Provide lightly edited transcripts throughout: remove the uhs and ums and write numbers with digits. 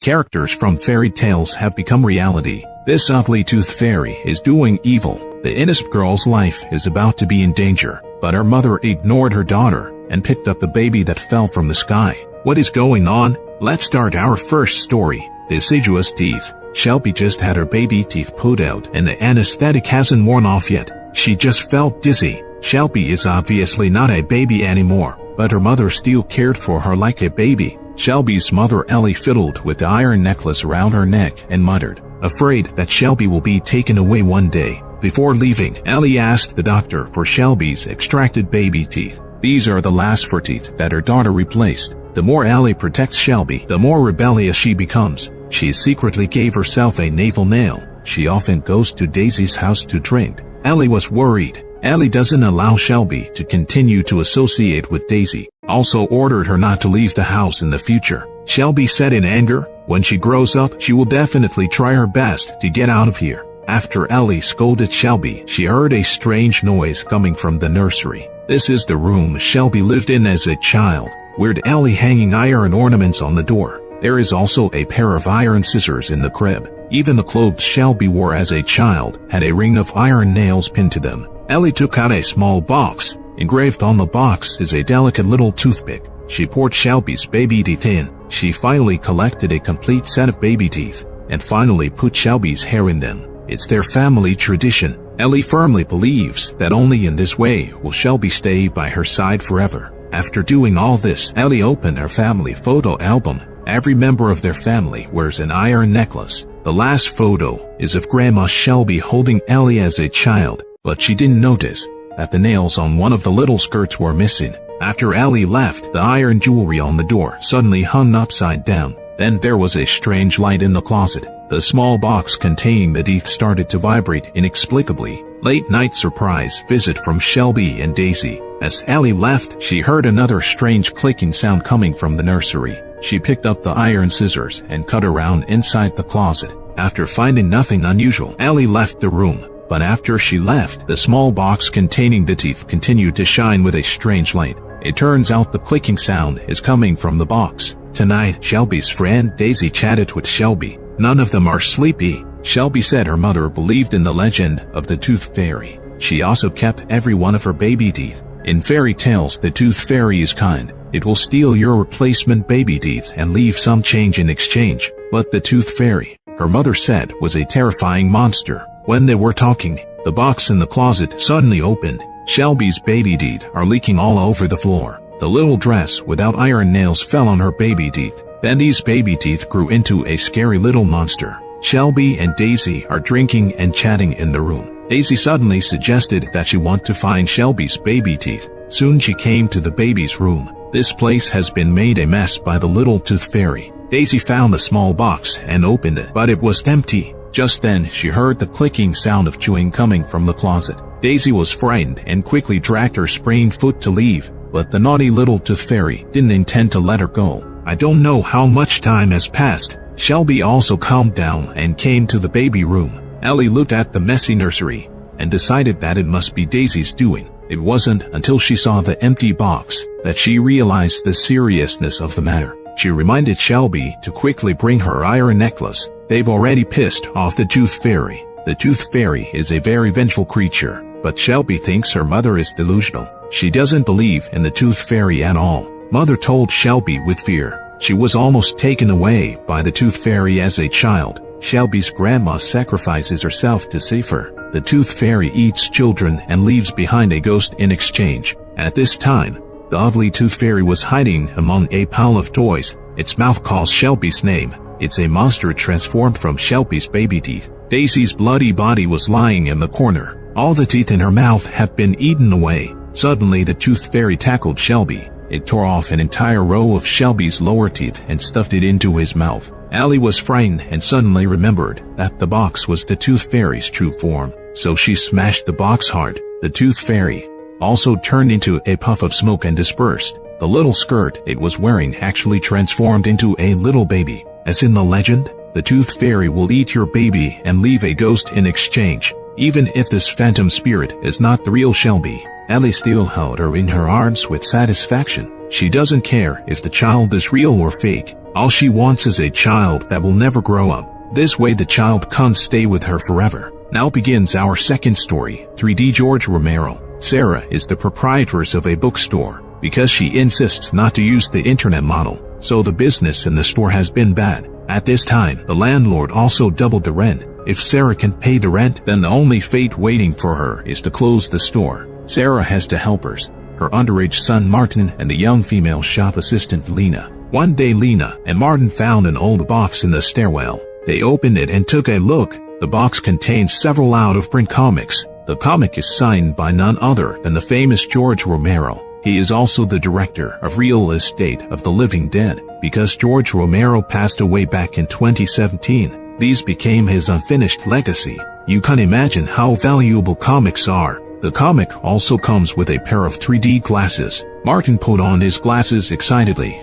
Characters from fairy tales have become reality. This ugly tooth fairy is doing evil. The innocent girl's life is about to be in danger, but her mother ignored her daughter and picked up the baby that fell from the sky. What is going on? Let's start our first story. Deciduous teeth. Shelby just had her baby teeth pulled out and the anesthetic hasn't worn off yet. She just felt dizzy. Shelby is obviously not a baby anymore, but her mother still cared for her like a baby. Shelby's mother Ellie fiddled with the iron necklace around her neck and muttered, afraid that Shelby will be taken away one day. Before leaving, Ellie asked the doctor for Shelby's extracted baby teeth. These are the last 4 teeth that her daughter replaced. The more Ellie protects Shelby, the more rebellious she becomes. She secretly gave herself a navel nail. She often goes to Daisy's house to drink. Ellie was worried. Ellie doesn't allow Shelby to continue to associate with Daisy, also ordered her not to leave the house in the future. Shelby said in anger, when she grows up, she will definitely try her best to get out of here. After Ellie scolded Shelby, she heard a strange noise coming from the nursery. This is the room Shelby lived in as a child. Weird Ellie hanging iron ornaments on the door. There is also a pair of iron scissors in the crib. Even the clothes Shelby wore as a child had a ring of iron nails pinned to them. Ellie took out a small box. Engraved on the box is a delicate little toothpick. She poured Shelby's baby teeth in. She finally collected a complete set of baby teeth, and finally put Shelby's hair in them. It's their family tradition. Ellie firmly believes that only in this way will Shelby stay by her side forever. After doing all this, Ellie opened her family photo album. Every member of their family wears an iron necklace. The last photo is of Grandma Shelby holding Ellie as a child, but she didn't notice that the nails on one of the little skirts were missing. After Ellie left, the iron jewelry on the door suddenly hung upside down. Then there was a strange light in the closet. The small box containing the teeth started to vibrate inexplicably. Late night surprise visit from Shelby and Daisy. As Ellie left, she heard another strange clicking sound coming from the nursery. She picked up the iron scissors and cut around inside the closet. After finding nothing unusual, Ellie left the room. But after she left, the small box containing the teeth continued to shine with a strange light. It turns out the clicking sound is coming from the box. Tonight, Shelby's friend Daisy chatted with Shelby. None of them are sleepy. Shelby said her mother believed in the legend of the tooth fairy. She also kept every one of her baby teeth. In fairy tales, the tooth fairy is kind. It will steal your replacement baby teeth and leave some change in exchange. But the tooth fairy, her mother said, was a terrifying monster. When they were talking, the box in the closet suddenly opened. Shelby's baby teeth are leaking all over the floor. The little dress without iron nails fell on her baby teeth. Then these baby teeth grew into a scary little monster. Shelby and Daisy are drinking and chatting in the room. Daisy suddenly suggested that she want to find Shelby's baby teeth. Soon she came to the baby's room. This place has been made a mess by the little tooth fairy. Daisy found the small box and opened it, but it was empty. Just then, she heard the clicking sound of chewing coming from the closet. Daisy was frightened and quickly dragged her sprained foot to leave, but the naughty little tooth fairy didn't intend to let her go. I don't know how much time has passed. Shelby also calmed down and came to the baby room. Ellie looked at the messy nursery and decided that it must be Daisy's doing. It wasn't until she saw the empty box that she realized the seriousness of the matter. She reminded Shelby to quickly bring her iron necklace. They've already pissed off the tooth fairy. The tooth fairy is a very vengeful creature, but Shelby thinks her mother is delusional. She doesn't believe in the tooth fairy at all. Mother told Shelby with fear. She was almost taken away by the tooth fairy as a child. Shelby's grandma sacrifices herself to save her. The tooth fairy eats children and leaves behind a ghost in exchange. At this time, the ugly tooth fairy was hiding among a pile of toys. Its mouth calls Shelby's name. It's a monster transformed from Shelby's baby teeth. Daisy's bloody body was lying in the corner. All the teeth in her mouth have been eaten away. Suddenly, the tooth fairy tackled Shelby. It tore off an entire row of Shelby's lower teeth and stuffed it into his mouth. Ellie was frightened and suddenly remembered that the box was the tooth fairy's true form. So she smashed the box hard. The tooth fairy also turned into a puff of smoke and dispersed. The little skirt it was wearing actually transformed into a little baby. As in the legend, the tooth fairy will eat your baby and leave a ghost in exchange. Even if this phantom spirit is not the real Shelby, Ellie still held her in her arms with satisfaction. She doesn't care if the child is real or fake. All she wants is a child that will never grow up. This way the child can't stay with her forever. Now begins our second story, 3D George Romero. Sarah is the proprietress of a bookstore. Because she insists not to use the internet model, so the business in the store has been bad. At this time, the landlord also doubled the rent. If Sarah can pay the rent, then the only fate waiting for her is to close the store. Sarah has two helpers, her underage son Martin and the young female shop assistant Lena. One day Lena and Martin found an old box in the stairwell. They opened it and took a look. The box contains several out-of-print comics. The comic is signed by none other than the famous George Romero. He is also the director of Real Estate of the Living Dead. Because George Romero passed away back in 2017, these became his unfinished legacy. You can imagine how valuable comics are. The comic also comes with a pair of 3D glasses. Martin put on his glasses excitedly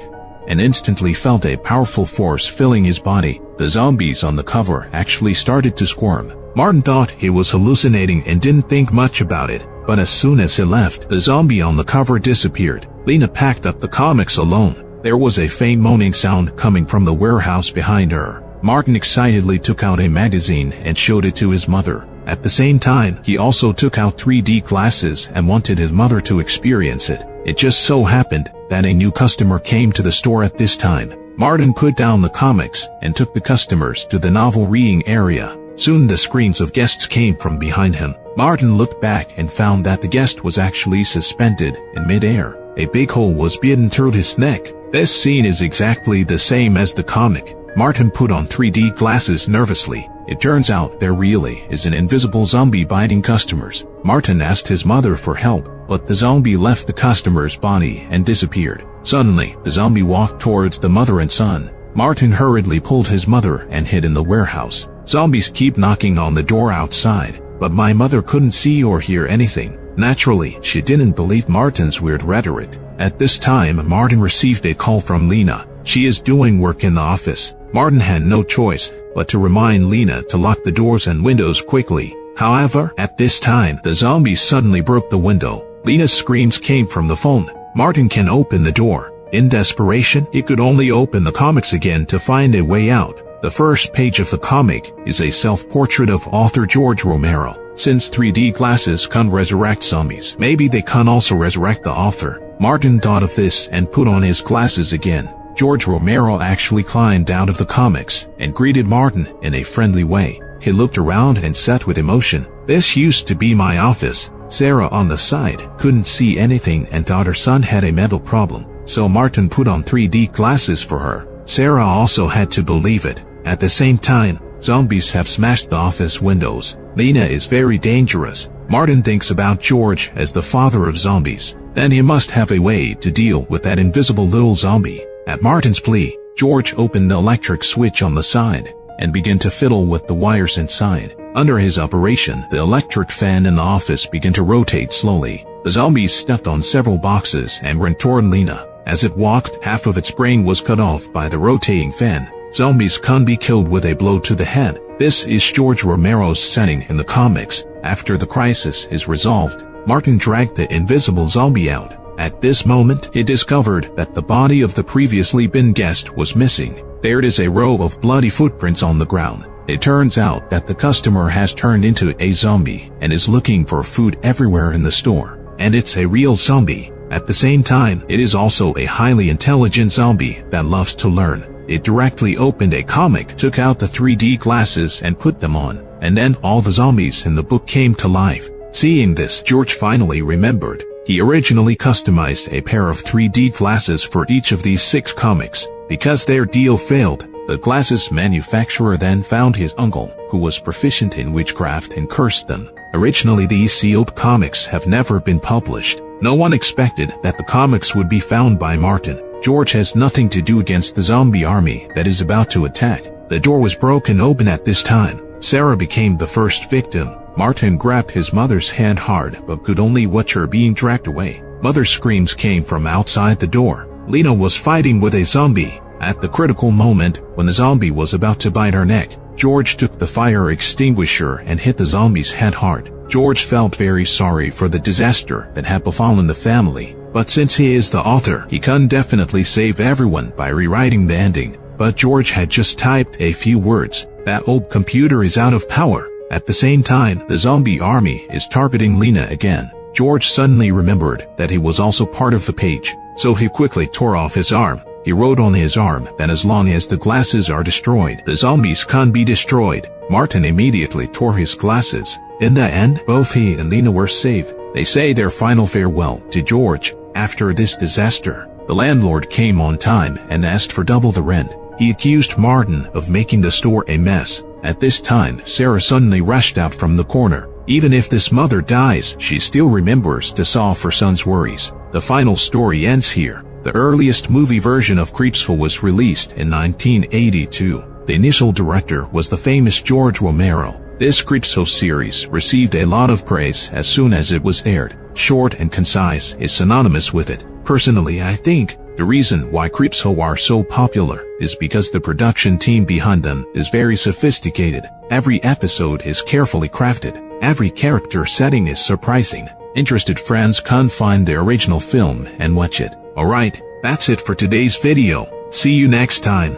and instantly felt a powerful force filling his body. The zombies on the cover actually started to squirm. Martin thought he was hallucinating and didn't think much about it, but as soon as he left, the zombie on the cover disappeared. Lena packed up the comics alone. There was a faint moaning sound coming from the warehouse behind her. Martin excitedly took out a magazine and showed it to his mother. At the same time, he also took out 3D glasses and wanted his mother to experience it. It just so happened that a new customer came to the store at this time. Martin put down the comics and took the customers to the novel reading area. Soon the screams of guests came from behind him. Martin looked back and found that the guest was actually suspended in midair. A big hole was bitten through his neck. This scene is exactly the same as the comic. Martin put on 3D glasses nervously. It turns out there really is an invisible zombie biting customers. Martin asked his mother for help, but the zombie left the customer's body and disappeared. Suddenly, the zombie walked towards the mother and son. Martin hurriedly pulled his mother and hid in the warehouse. Zombies keep knocking on the door outside, but my mother couldn't see or hear anything. Naturally, she didn't believe Martin's weird rhetoric. At this time, Martin received a call from Lena. She is doing work in the office. Martin had no choice but to remind Lena to lock the doors and windows quickly. However, at this time, the zombies suddenly broke the window. Lena's screams came from the phone. Martin can open the door. In desperation, he could only open the comics again to find a way out. The first page of the comic is a self-portrait of author George Romero. Since 3D glasses can't resurrect zombies, maybe they can also resurrect the author. Martin thought of this and put on his glasses again. George Romero actually climbed out of the comics and greeted Martin in a friendly way. He looked around and said with emotion, "This used to be my office." Sarah on the side couldn't see anything and thought her son had a mental problem, so Martin put on 3D glasses for her. Sarah also had to believe it. At the same time, zombies have smashed the office windows. Lena is very dangerous. Martin thinks about George as the father of zombies. Then he must have a way to deal with that invisible little zombie. At Martin's plea, George opened the electric switch on the side and began to fiddle with the wires inside. Under his operation, the electric fan in the office began to rotate slowly. The zombies stepped on several boxes and ran toward Lena. As it walked, half of its brain was cut off by the rotating fan. Zombies can be killed with a blow to the head. This is George Romero's setting in the comics. After the crisis is resolved, Martin dragged the invisible zombie out. At this moment, he discovered that the body of the previously been guest was missing. There is a row of bloody footprints on the ground. It turns out that the customer has turned into a zombie and is looking for food everywhere in the store. And it's a real zombie. At the same time, it is also a highly intelligent zombie that loves to learn. It directly opened a comic, took out the 3D glasses and put them on, and then all the zombies in the book came to life. Seeing this, George finally remembered. He originally customized a pair of 3D glasses for each of these 6 comics. Because their deal failed, the glasses manufacturer then found his uncle, who was proficient in witchcraft, and cursed them. Originally, these sealed comics have never been published. No one expected that the comics would be found by Martin. George has nothing to do against the zombie army that is about to attack. The door was broken open at this time. Sarah became the first victim. Martin grabbed his mother's hand hard but could only watch her being dragged away. Mother's screams came from outside the door. Lena was fighting with a zombie. At the critical moment, when the zombie was about to bite her neck, George took the fire extinguisher and hit the zombie's head hard. George felt very sorry for the disaster that had befallen the family, but since he is the author, he can definitely save everyone by rewriting the ending. but George had just typed a few words. That old computer is out of power. At the same time, the zombie army is targeting Lena again. George suddenly remembered that he was also part of the page, so he quickly tore off his arm. He wrote on his arm that as long as the glasses are destroyed, the zombies can't be destroyed. Martin immediately tore his glasses. In the end, both he and Lena were saved. They say their final farewell to George. After this disaster, the landlord came on time and asked for double the rent. He accused Martin of making the store a mess. At this time, Sarah suddenly rushed out from the corner. Even if this mother dies, she still remembers to solve her son's worries. The final story ends here. The earliest movie version of Creepsville was released in 1982. The initial director was the famous George Romero. This Creepsville series received a lot of praise as soon as it was aired. Short and concise is synonymous with it. Personally, I think the reason why Creepsville are so popular is because the production team behind them is very sophisticated. Every episode is carefully crafted. Every character setting is surprising. Interested friends can find the original film and watch it. Alright, that's it for today's video. See you next time.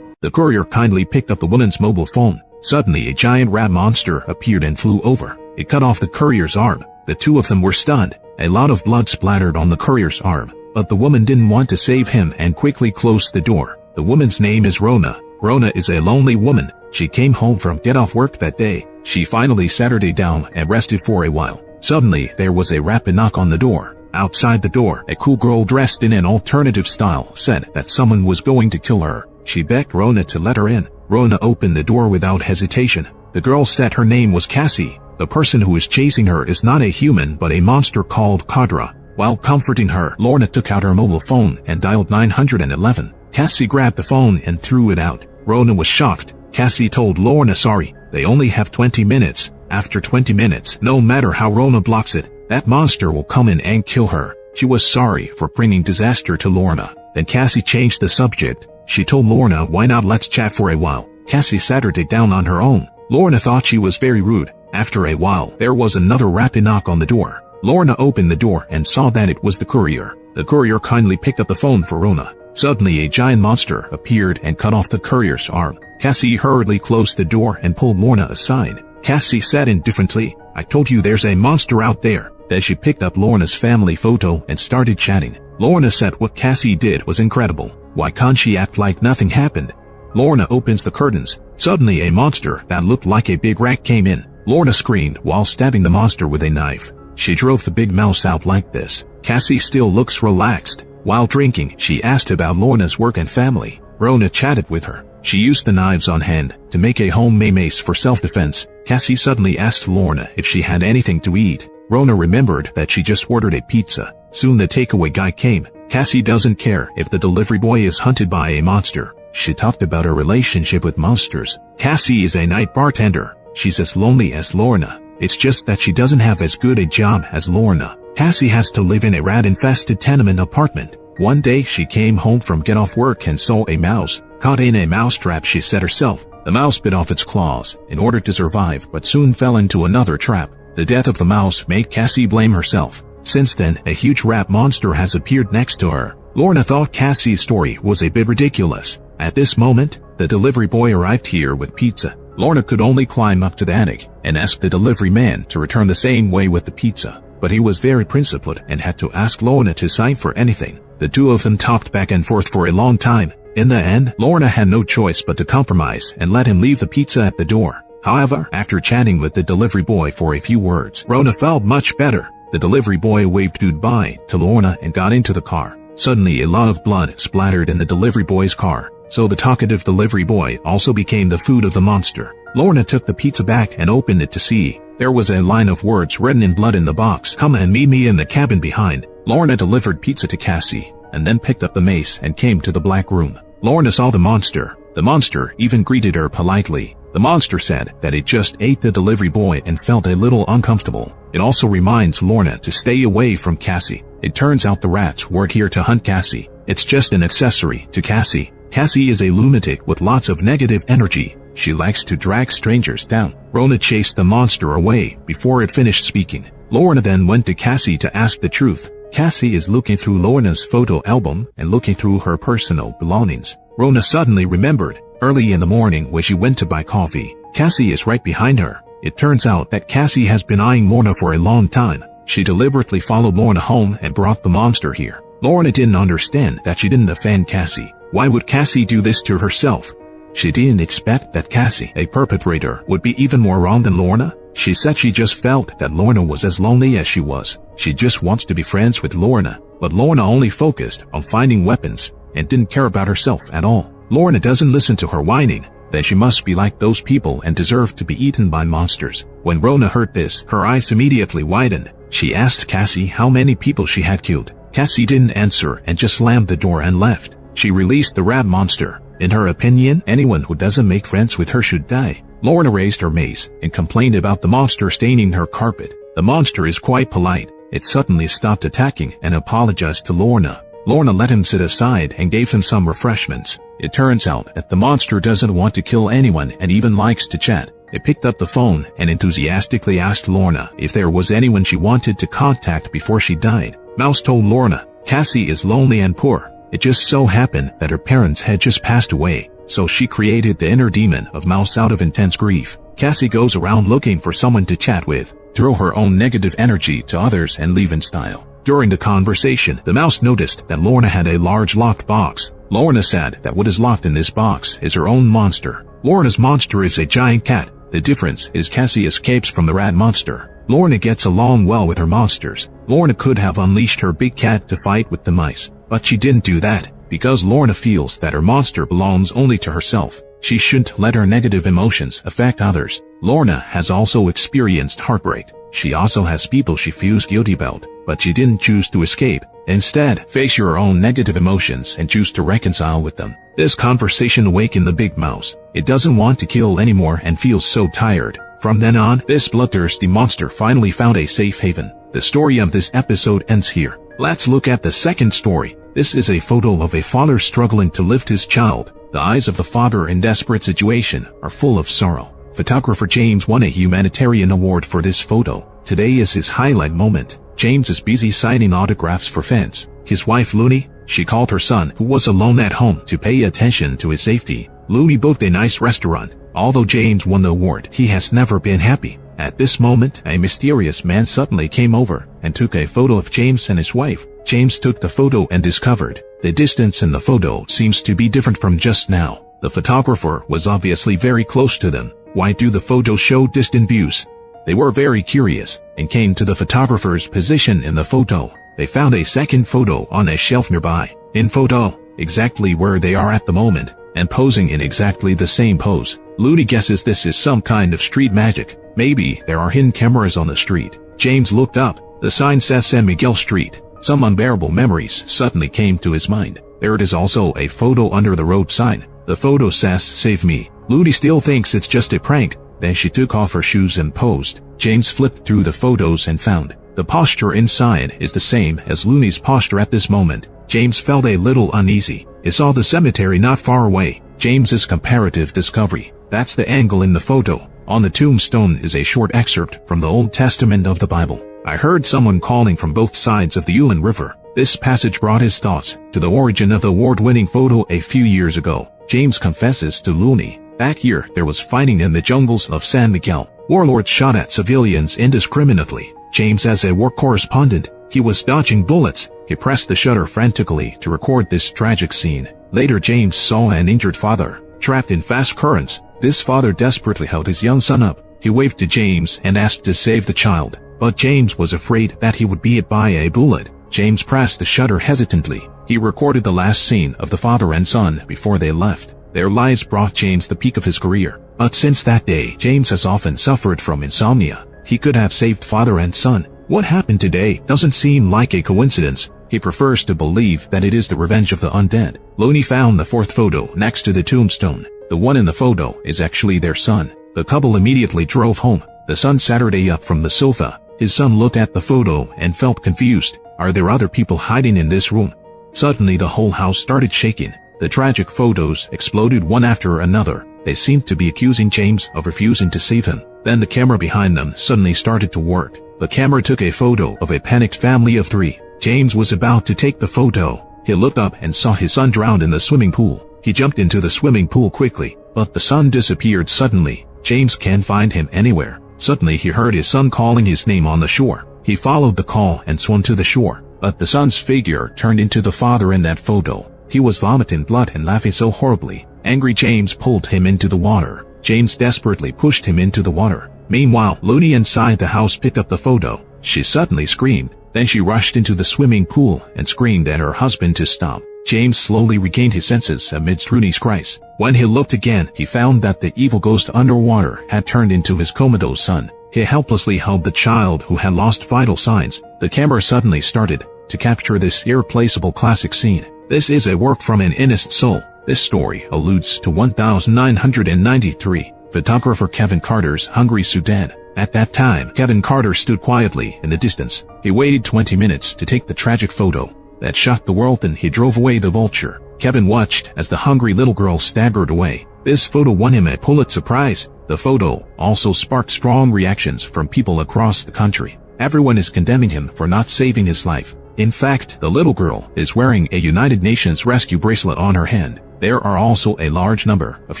The courier kindly picked up the woman's mobile phone. Suddenly a giant rat monster appeared and flew over. It cut off the courier's arm. The two of them were stunned. A lot of blood splattered on the courier's arm, but the woman didn't want to save him and quickly closed the door. The woman's name is Rona. Rona is a lonely woman. She came home from get off work that day. She finally sat her day down and rested for a while. Suddenly, there was a rapid knock on the door. Outside the door, a cool girl dressed in an alternative style said that someone was going to kill her. She begged Rona to let her in. Rona opened the door without hesitation. The girl said her name was Cassie. The person who is chasing her is not a human but a monster called Kadra. While comforting her, Lorna took out her mobile phone and dialed 911. Cassie grabbed the phone and threw it out. Rona was shocked. Cassie told Lorna sorry, they only have 20 minutes. After 20 minutes, no matter how Rona blocks it, that monster will come in and kill her. She was sorry for bringing disaster to Lorna. Then Cassie changed the subject. She told Lorna, why not let's chat for a while. Cassie sat her down on her own. Lorna thought she was very rude. After a while, there was another rapid knock on the door. Lorna opened the door and saw that it was the courier. The courier kindly picked up the phone for Rona. Suddenly a giant monster appeared and cut off the courier's arm. Cassie hurriedly closed the door and pulled Lorna aside. Cassie said indifferently, I told you there's a monster out there. Then she picked up Lorna's family photo and started chatting. Lorna said what Cassie did was incredible. Why can't she act like nothing happened? Lorna opens the curtains. Suddenly a monster that looked like a big rat came in. Lorna screamed while stabbing the monster with a knife. She drove the big mouse out like this. Cassie still looks relaxed. While drinking, she asked about Lorna's work and family. Rona chatted with her. She used the knives on hand to make a homemade mace for self-defense. Cassie suddenly asked Lorna if she had anything to eat. Rona remembered that she just ordered a pizza. Soon the takeaway guy came. Cassie doesn't care if the delivery boy is hunted by a monster. She talked about her relationship with monsters. Cassie is a night bartender. She's as lonely as Lorna. It's just that she doesn't have as good a job as Lorna. Cassie has to live in a rat-infested tenement apartment. One day she came home from get off work and saw a mouse. Caught in a mousetrap, she said herself. The mouse bit off its claws in order to survive but soon fell into another trap. The death of the mouse made Cassie blame herself. Since then, a huge rat monster has appeared next to her. Lorna thought Cassie's story was a bit ridiculous. At this moment, the delivery boy arrived here with pizza. Lorna could only climb up to the attic and ask the delivery man to return the same way with the pizza. But he was very principled and had to ask Lorna to sign for anything. The two of them talked back and forth for a long time. In the end, Lorna had no choice but to compromise and let him leave the pizza at the door. However, after chatting with the delivery boy for a few words, Rona felt much better. The delivery boy waved goodbye to Lorna and got into the car. Suddenly, a lot of blood splattered in the delivery boy's car. So the talkative delivery boy also became the food of the monster. Lorna took the pizza back and opened it to see. There was a line of words written in blood in the box. Come and meet me in the cabin behind. Lorna delivered pizza to Cassie and then picked up the mace and came to the black room. Lorna saw the monster. The monster even greeted her politely. The monster said that it just ate the delivery boy and felt a little uncomfortable. It also reminds Lorna to stay away from Cassie. It turns out the rats weren't here to hunt Cassie. It's just an accessory to Cassie. Cassie is a lunatic with lots of negative energy. She likes to drag strangers down. Rona chased the monster away before it finished speaking. Lorna then went to Cassie to ask the truth. Cassie is looking through Lorna's photo album and looking through her personal belongings. Rona suddenly remembered. Early in the morning when she went to buy coffee, Cassie is right behind her. It turns out that Cassie has been eyeing Lorna for a long time. She deliberately followed Lorna home and brought the monster here. Lorna didn't understand that she didn't offend Cassie. Why would Cassie do this to herself? She didn't expect that Cassie, a perpetrator, would be even more wrong than Lorna. She said she just felt that Lorna was as lonely as she was. She just wants to be friends with Lorna. But Lorna only focused on finding weapons and didn't care about herself at all. Lorna doesn't listen to her whining. Then she must be like those people and deserve to be eaten by monsters. When Rona heard this, her eyes immediately widened. She asked Cassie how many people she had killed. Cassie didn't answer and just slammed the door and left. She released the rat monster. In her opinion, anyone who doesn't make friends with her should die. Lorna raised her mace and complained about the monster staining her carpet. The monster is quite polite. It suddenly stopped attacking and apologized to Lorna. Lorna let him sit aside and gave him some refreshments. It turns out that the monster doesn't want to kill anyone and even likes to chat. It picked up the phone and enthusiastically asked Lorna if there was anyone she wanted to contact before she died. Mouse told Lorna, Cassie is lonely and poor. It just so happened that her parents had just passed away, so she created the inner demon of Mouse out of intense grief. Cassie goes around looking for someone to chat with, throw her own negative energy to others and leave in style. During the conversation, the mouse noticed that Lorna had a large locked box. Lorna said that what is locked in this box is her own monster. Lorna's monster is a giant cat. The difference is Cassie escapes from the rat monster. Lorna gets along well with her monsters. Lorna could have unleashed her big cat to fight with the mice, but she didn't do that, because Lorna feels that her monster belongs only to herself. She shouldn't let her negative emotions affect others. Lorna has also experienced heartbreak. She also has people she feels guilty about, but she didn't choose to escape. Instead, face your own negative emotions and choose to reconcile with them. This conversation awakened the big mouse. It doesn't want to kill anymore and feels so tired. From then on, this bloodthirsty monster finally found a safe haven. The story of this episode ends here. Let's look at the second story. This is a photo of a father struggling to lift his child. The eyes of the father in desperate situation are full of sorrow. Photographer James won a humanitarian award for this photo. Today is his highlight moment. James is busy signing autographs for fans. His wife Looney, she called her son, who was alone at home, to pay attention to his safety. Looney booked a nice restaurant. Although James won the award, he has never been happy. At this moment, a mysterious man suddenly came over and took a photo of James and his wife. James took the photo and discovered the distance in the photo seems to be different from just now. The photographer was obviously very close to them. Why do the photos show distant views? They were very curious and came to the photographer's position in the photo. They found a second photo on a shelf nearby. In photo, exactly where they are at the moment, and posing in exactly the same pose. Looney guesses this is some kind of street magic. Maybe there are hidden cameras on the street. James looked up. The sign says San Miguel Street. Some unbearable memories suddenly came to his mind. There is also a photo under the road sign. The photo says, "Save me." Looney still thinks it's just a prank. Then she took off her shoes and posed. James flipped through the photos and found the posture inside is the same as Looney's posture at this moment. James felt a little uneasy. He saw the cemetery not far away. James's comparative discovery. That's the angle in the photo. On the tombstone is a short excerpt from the Old Testament of the Bible. I heard someone calling from both sides of the Ulan River. This passage brought his thoughts to the origin of the award-winning photo a few years ago. James confesses to Looney. That year, there was fighting in the jungles of San Miguel. Warlords shot at civilians indiscriminately. James, as a war correspondent, he was dodging bullets. He pressed the shutter frantically to record this tragic scene. Later, James saw an injured father, trapped in fast currents. This father desperately held his young son up. He waved to James and asked to save the child. But James was afraid that he would be hit by a bullet. James pressed the shutter hesitantly. He recorded the last scene of the father and son before they left. Their lives brought James the peak of his career. But since that day, James has often suffered from insomnia. He could have saved father and son. What happened today doesn't seem like a coincidence. He prefers to believe that it is the revenge of the undead. Looney found the fourth photo next to the tombstone. The one in the photo is actually their son. The couple immediately drove home. The son Saturday up from the sofa. His son looked at the photo and felt confused. Are there other people hiding in this room? Suddenly the whole house started shaking. The tragic photos exploded one after another. They seemed to be accusing James of refusing to save him. Then the camera behind them suddenly started to work. The camera took a photo of a panicked family of 3. James was about to take the photo. He looked up and saw his son drowned in the swimming pool. He jumped into the swimming pool quickly, but the son disappeared suddenly. James can't find him anywhere. Suddenly he heard his son calling his name on the shore. He followed the call and swam to the shore, but the son's figure turned into the father in that photo. He was vomiting blood and laughing so horribly. Angry James pulled him into the water. James desperately pushed him into the water. Meanwhile, Looney inside the house picked up the photo. She suddenly screamed. Then she rushed into the swimming pool and screamed at her husband to stop. James slowly regained his senses amidst Rooney's cries. When he looked again, he found that the evil ghost underwater had turned into his comatose son. He helplessly held the child who had lost vital signs. The camera suddenly started to capture this irreplaceable classic scene. This is a work from an innocent soul. This story alludes to 1993. Photographer Kevin Carter's Hungry Sudan. At that time, Kevin Carter stood quietly in the distance. He waited 20 minutes to take the tragic photo that shocked the world, and he drove away the vulture. Kevin watched as the hungry little girl staggered away. This photo won him a Pulitzer Prize. The photo also sparked strong reactions from people across the country. Everyone is condemning him for not saving his life. In fact, the little girl is wearing a United Nations rescue bracelet on her hand. There are also a large number of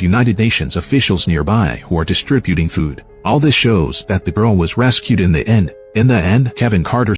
United Nations officials nearby who are distributing food. All this shows that the girl was rescued in the end. In the end, Kevin Carter.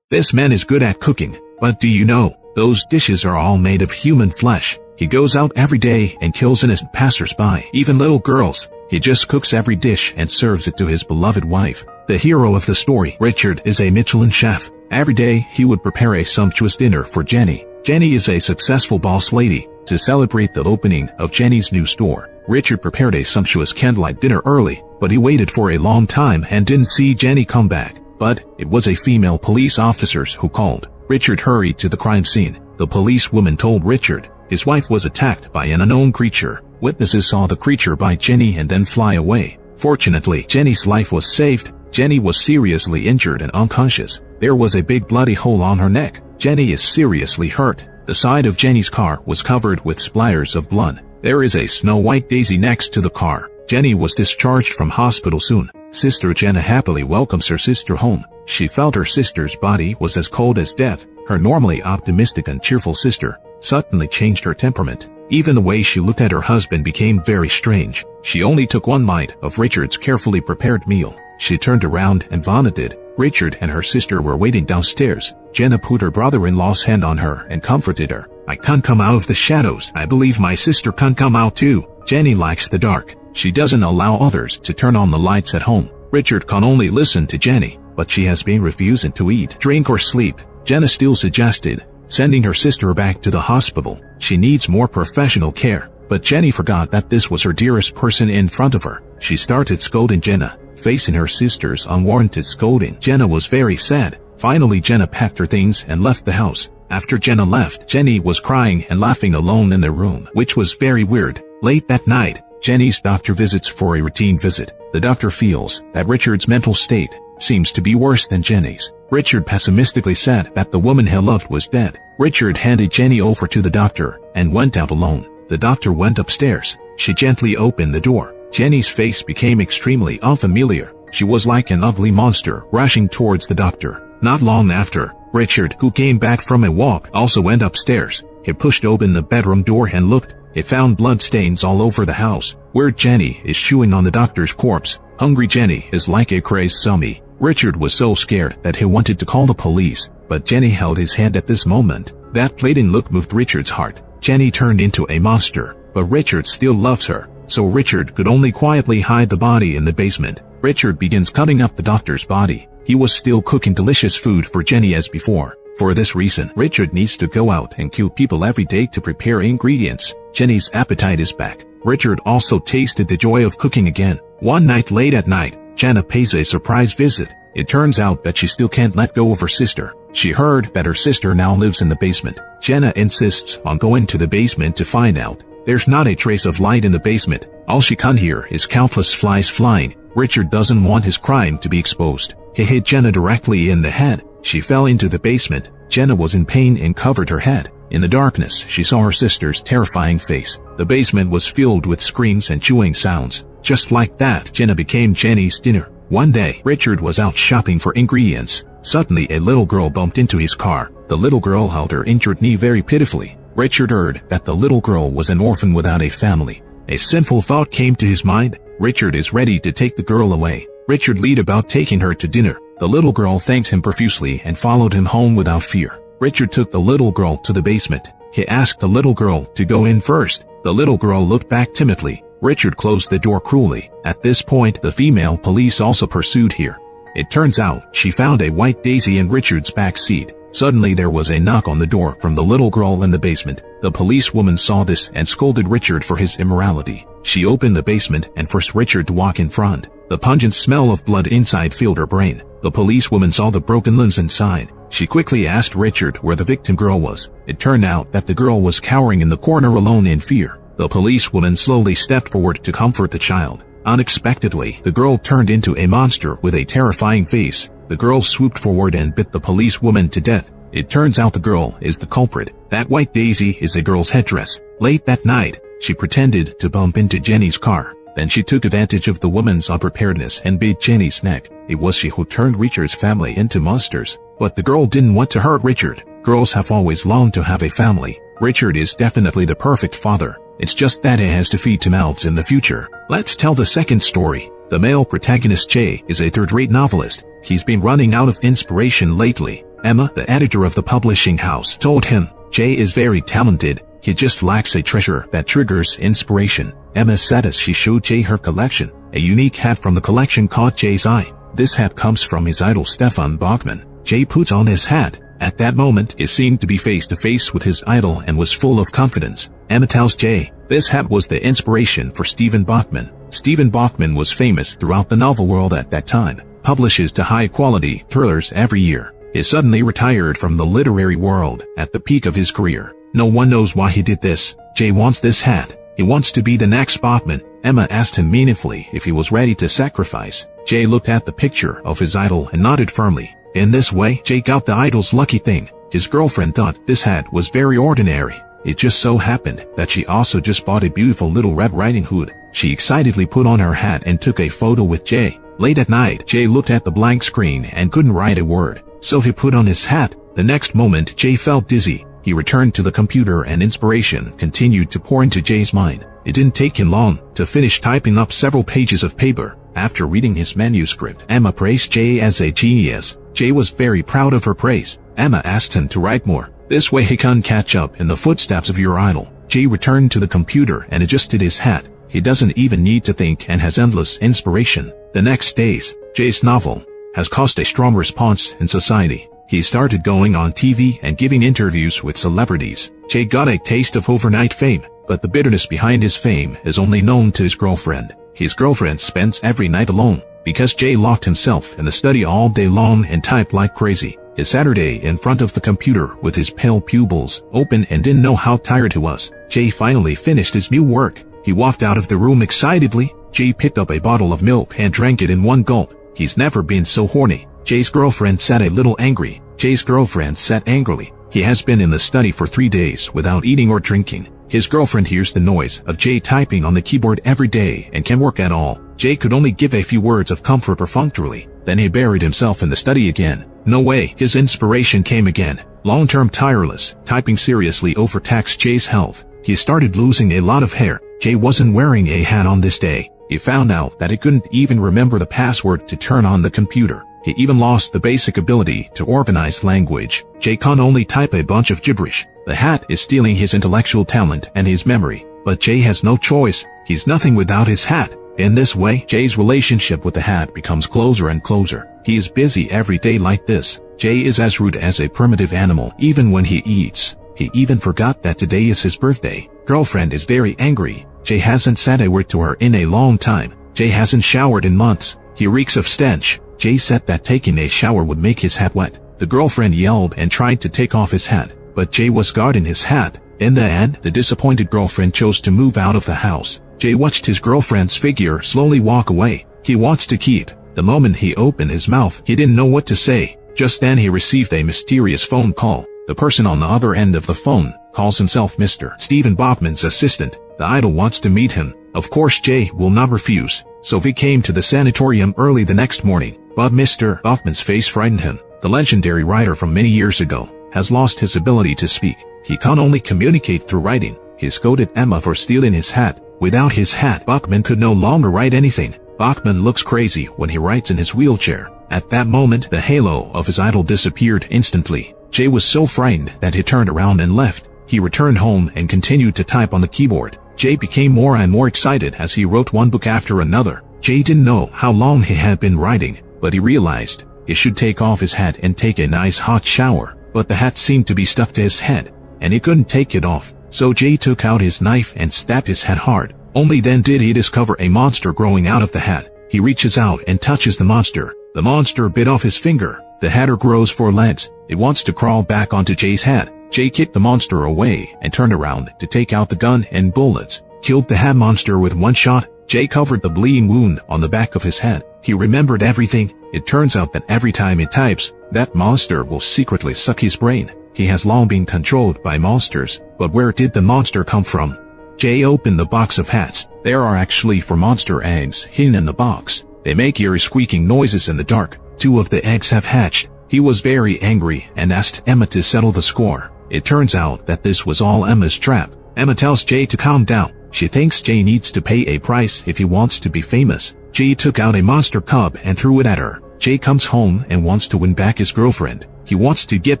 This man is good at cooking, but do you know, those dishes are all made of human flesh. He goes out every day and kills innocent passers-by, even little girls. He just cooks every dish and serves it to his beloved wife. The hero of the story, Richard, is a Michelin chef. Every day, he would prepare a sumptuous dinner for Jenny. Jenny is a successful boss lady. To celebrate the opening of Jenny's new store, Richard prepared a sumptuous candlelight dinner early, but he waited for a long time and didn't see Jenny come back. But it was a female police officer who called. Richard hurried to the crime scene. The policewoman told Richard his wife was attacked by an unknown creature. Witnesses saw the creature bite Jenny and then fly away. Fortunately, Jenny's life was saved. Jenny was seriously injured and unconscious. There was a big bloody hole on her neck. Jenny is seriously hurt. The side of Jenny's car was covered with splatters of blood. There is a snow-white daisy next to the car. Jenny was discharged from hospital soon. Sister Jenna happily welcomes her sister home. She felt her sister's body was as cold as death. Her normally optimistic and cheerful sister suddenly changed her temperament. Even the way she looked at her husband became very strange. She only took one bite of Richard's carefully prepared meal. She turned around and vomited. Richard and her sister were waiting downstairs. Jenna put her brother-in-law's hand on her and comforted her. "I can't come out of the shadows. I believe my sister can't come out too." Jenny likes the dark. She doesn't allow others to turn on the lights at home. Richard can only listen to Jenny, but she has been refusing to eat, drink, or sleep. Jenna still suggested sending her sister back to the hospital. She needs more professional care. But Jenny forgot that this was her dearest person in front of her. She started scolding Jenna. Facing her sister's unwarranted scolding, Jenna was very sad. Finally, Jenna packed her things and left the house. After Jenna left, Jenny was crying and laughing alone in their room, which was very weird. Late that night, Jenny's doctor visits for a routine visit. The doctor feels that Richard's mental state seems to be worse than Jenny's. Richard pessimistically said that the woman he loved was dead. Richard handed Jenny over to the doctor and went out alone. The doctor went upstairs. She gently opened the door. Jenny's face became extremely unfamiliar. She was like an ugly monster rushing towards the doctor. Not long after, Richard, who came back from a walk, also went upstairs. He pushed open the bedroom door and looked. He found blood stains all over the house, where Jenny is chewing on the doctor's corpse. Hungry Jenny is like a crazed zombie. Richard was so scared that he wanted to call the police, but Jenny held his hand at this moment. That blatant look moved Richard's heart. Jenny turned into a monster, but Richard still loves her, so Richard could only quietly hide the body in the basement. Richard begins cutting up the doctor's body. He was still cooking delicious food for Jenny as before. For this reason, Richard needs to go out and kill people every day to prepare ingredients. Jenny's appetite is back. Richard also tasted the joy of cooking again. One night late at night, Jenna pays a surprise visit. It turns out that she still can't let go of her sister. She heard that her sister now lives in the basement. Jenna insists on going to the basement to find out. There's not a trace of light in the basement. All she can hear is countless flies flying. Richard doesn't want his crime to be exposed. He hit Jenna directly in the head. She fell into the basement. Jenna was in pain and covered her head. In the darkness, she saw her sister's terrifying face. The basement was filled with screams and chewing sounds. Just like that, Jenna became Jenny's dinner. One day, Richard was out shopping for ingredients. Suddenly, a little girl bumped into his car. The little girl held her injured knee very pitifully. Richard heard that the little girl was an orphan without a family. A sinful thought came to his mind. Richard is ready to take the girl away. Richard lied about taking her to dinner. The little girl thanked him profusely and followed him home without fear. Richard took the little girl to the basement. He asked the little girl to go in first. The little girl looked back timidly. Richard closed the door cruelly. At this point, the female police also pursued here. It turns out she found a white daisy in Richard's back seat. Suddenly there was a knock on the door from the little girl in the basement. The policewoman saw this and scolded Richard for his immorality. She opened the basement and forced Richard to walk in front. The pungent smell of blood inside filled her brain. The policewoman saw the broken limbs inside. She quickly asked Richard where the victim girl was. It turned out that the girl was cowering in the corner alone in fear. The policewoman slowly stepped forward to comfort the child. Unexpectedly, the girl turned into a monster with a terrifying face. The girl swooped forward and bit the policewoman to death. It turns out the girl is the culprit. That white daisy is a girl's headdress. Late that night, she pretended to bump into Jenny's car. Then she took advantage of the woman's unpreparedness and bit Jenny's neck. It was she who turned Richard's family into monsters. But the girl didn't want to hurt Richard. Girls have always longed to have a family. Richard is definitely the perfect father. It's just that he has to feed 2 mouths in the future. Let's tell the second story. The male protagonist Jay is a third-rate novelist. He's been running out of inspiration lately. Emma, the editor of the publishing house, told him, Jay is very talented. He just lacks a treasure that triggers inspiration. Emma said as she showed Jay her collection. A unique hat from the collection caught Jay's eye. This hat comes from his idol Stefan Bachmann. Jay puts on his hat. At that moment, he seemed to be face to face with his idol and was full of confidence. Emma tells Jay, this hat was the inspiration for Stephen Bachmann. Stephen Bachmann was famous throughout the novel world at that time, publishes to high-quality thrillers every year. He suddenly retired from the literary world at the peak of his career. No one knows why he did this. Jay wants this hat. He wants to be the next Bachmann. Emma asked him meaningfully if he was ready to sacrifice. Jay looked at the picture of his idol and nodded firmly. In this way, Jay got the idol's lucky thing. His girlfriend thought this hat was very ordinary. It just so happened that she also just bought a beautiful little Red Riding Hood. She excitedly put on her hat and took a photo with Jay. Late at night, Jay looked at the blank screen and couldn't write a word. So he put on his hat. The next moment, Jay felt dizzy. He returned to the computer and inspiration continued to pour into Jay's mind. It didn't take him long to finish typing up several pages of paper. After reading his manuscript, Emma praised Jay as a genius. Jay was very proud of her praise. Emma asked him to write more. This way he can catch up in the footsteps of your idol. Jay returned to the computer and adjusted his hat. He doesn't even need to think and has endless inspiration. The next days, Jay's novel has caused a strong response in society. He started going on TV and giving interviews with celebrities. Jay got a taste of overnight fame, but the bitterness behind his fame is only known to his girlfriend. His girlfriend spends every night alone because Jay locked himself in the study all day long and typed like crazy. His Saturday in front of the computer with his pale pupils open and didn't know how tired he was. Jay finally finished his new work. He walked out of the room excitedly. Jay picked up a bottle of milk and drank it in one gulp. He's never been so horny. Jay's girlfriend sat a little angry. Jay's girlfriend sat angrily. He has been in the study for 3 days without eating or drinking. His girlfriend hears the noise of Jay typing on the keyboard every day and can't work at all. Jay could only give a few words of comfort perfunctorily. Then he buried himself in the study again. No way, his inspiration came again. Long-term tireless, typing seriously overtaxed Jay's health. He started losing a lot of hair. Jay wasn't wearing a hat on this day. He found out that he couldn't even remember the password to turn on the computer. He even lost the basic ability to organize language. Jay can only type a bunch of gibberish. The hat is stealing his intellectual talent and his memory. But Jay has no choice. He's nothing without his hat. In this way, Jay's relationship with the hat becomes closer and closer. He is busy every day like this. Jay is as rude as a primitive animal even when he eats. He even forgot that today is his birthday. Girlfriend is very angry. Jay hasn't said a word to her in a long time. Jay hasn't showered in months. He reeks of stench. Jay said that taking a shower would make his hat wet. The girlfriend yelled and tried to take off his hat, but Jay was guarding his hat. In the end, the disappointed girlfriend chose to move out of the house. Jay watched his girlfriend's figure slowly walk away. He wants to keep. The moment he opened his mouth, he didn't know what to say. Just then he received a mysterious phone call. The person on the other end of the phone calls himself Mr. Stephen Bachmann's assistant. The idol wants to meet him. Of course Jay will not refuse, so he came to the sanatorium early the next morning, but Mr. Bachman's face frightened him. The legendary writer from many years ago has lost his ability to speak. He can only communicate through writing. He scolded Emma for stealing his hat. Without his hat, Bachman could no longer write anything. Bachman looks crazy when he writes in his wheelchair. At that moment, the halo of his idol disappeared instantly. Jay was so frightened that he turned around and left. He returned home and continued to type on the keyboard. Jay became more and more excited as he wrote one book after another. Jay didn't know how long he had been writing, but he realized he should take off his hat and take a nice hot shower. But the hat seemed to be stuck to his head, and he couldn't take it off. So Jay took out his knife and stabbed his head hard. Only then did he discover a monster growing out of the hat. He reaches out and touches the monster. The monster bit off his finger. The hatter grows 4 legs. It wants to crawl back onto Jay's head. Jay kicked the monster away and turned around to take out the gun and bullets. Killed the hat monster with one shot. Jay covered the bleeding wound on the back of his head. He remembered everything. It turns out that every time he types, that monster will secretly suck his brain. He has long been controlled by monsters, but where did the monster come from? Jay opened the box of hats. There are actually 4 monster eggs hidden in the box. They make eerie squeaking noises in the dark. 2 of the eggs have hatched. He was very angry and asked Emma to settle the score. It turns out that this was all Emma's trap. Emma tells Jay to calm down. She thinks Jay needs to pay a price if he wants to be famous. Jay took out a monster cub and threw it at her. Jay comes home and wants to win back his girlfriend. He wants to get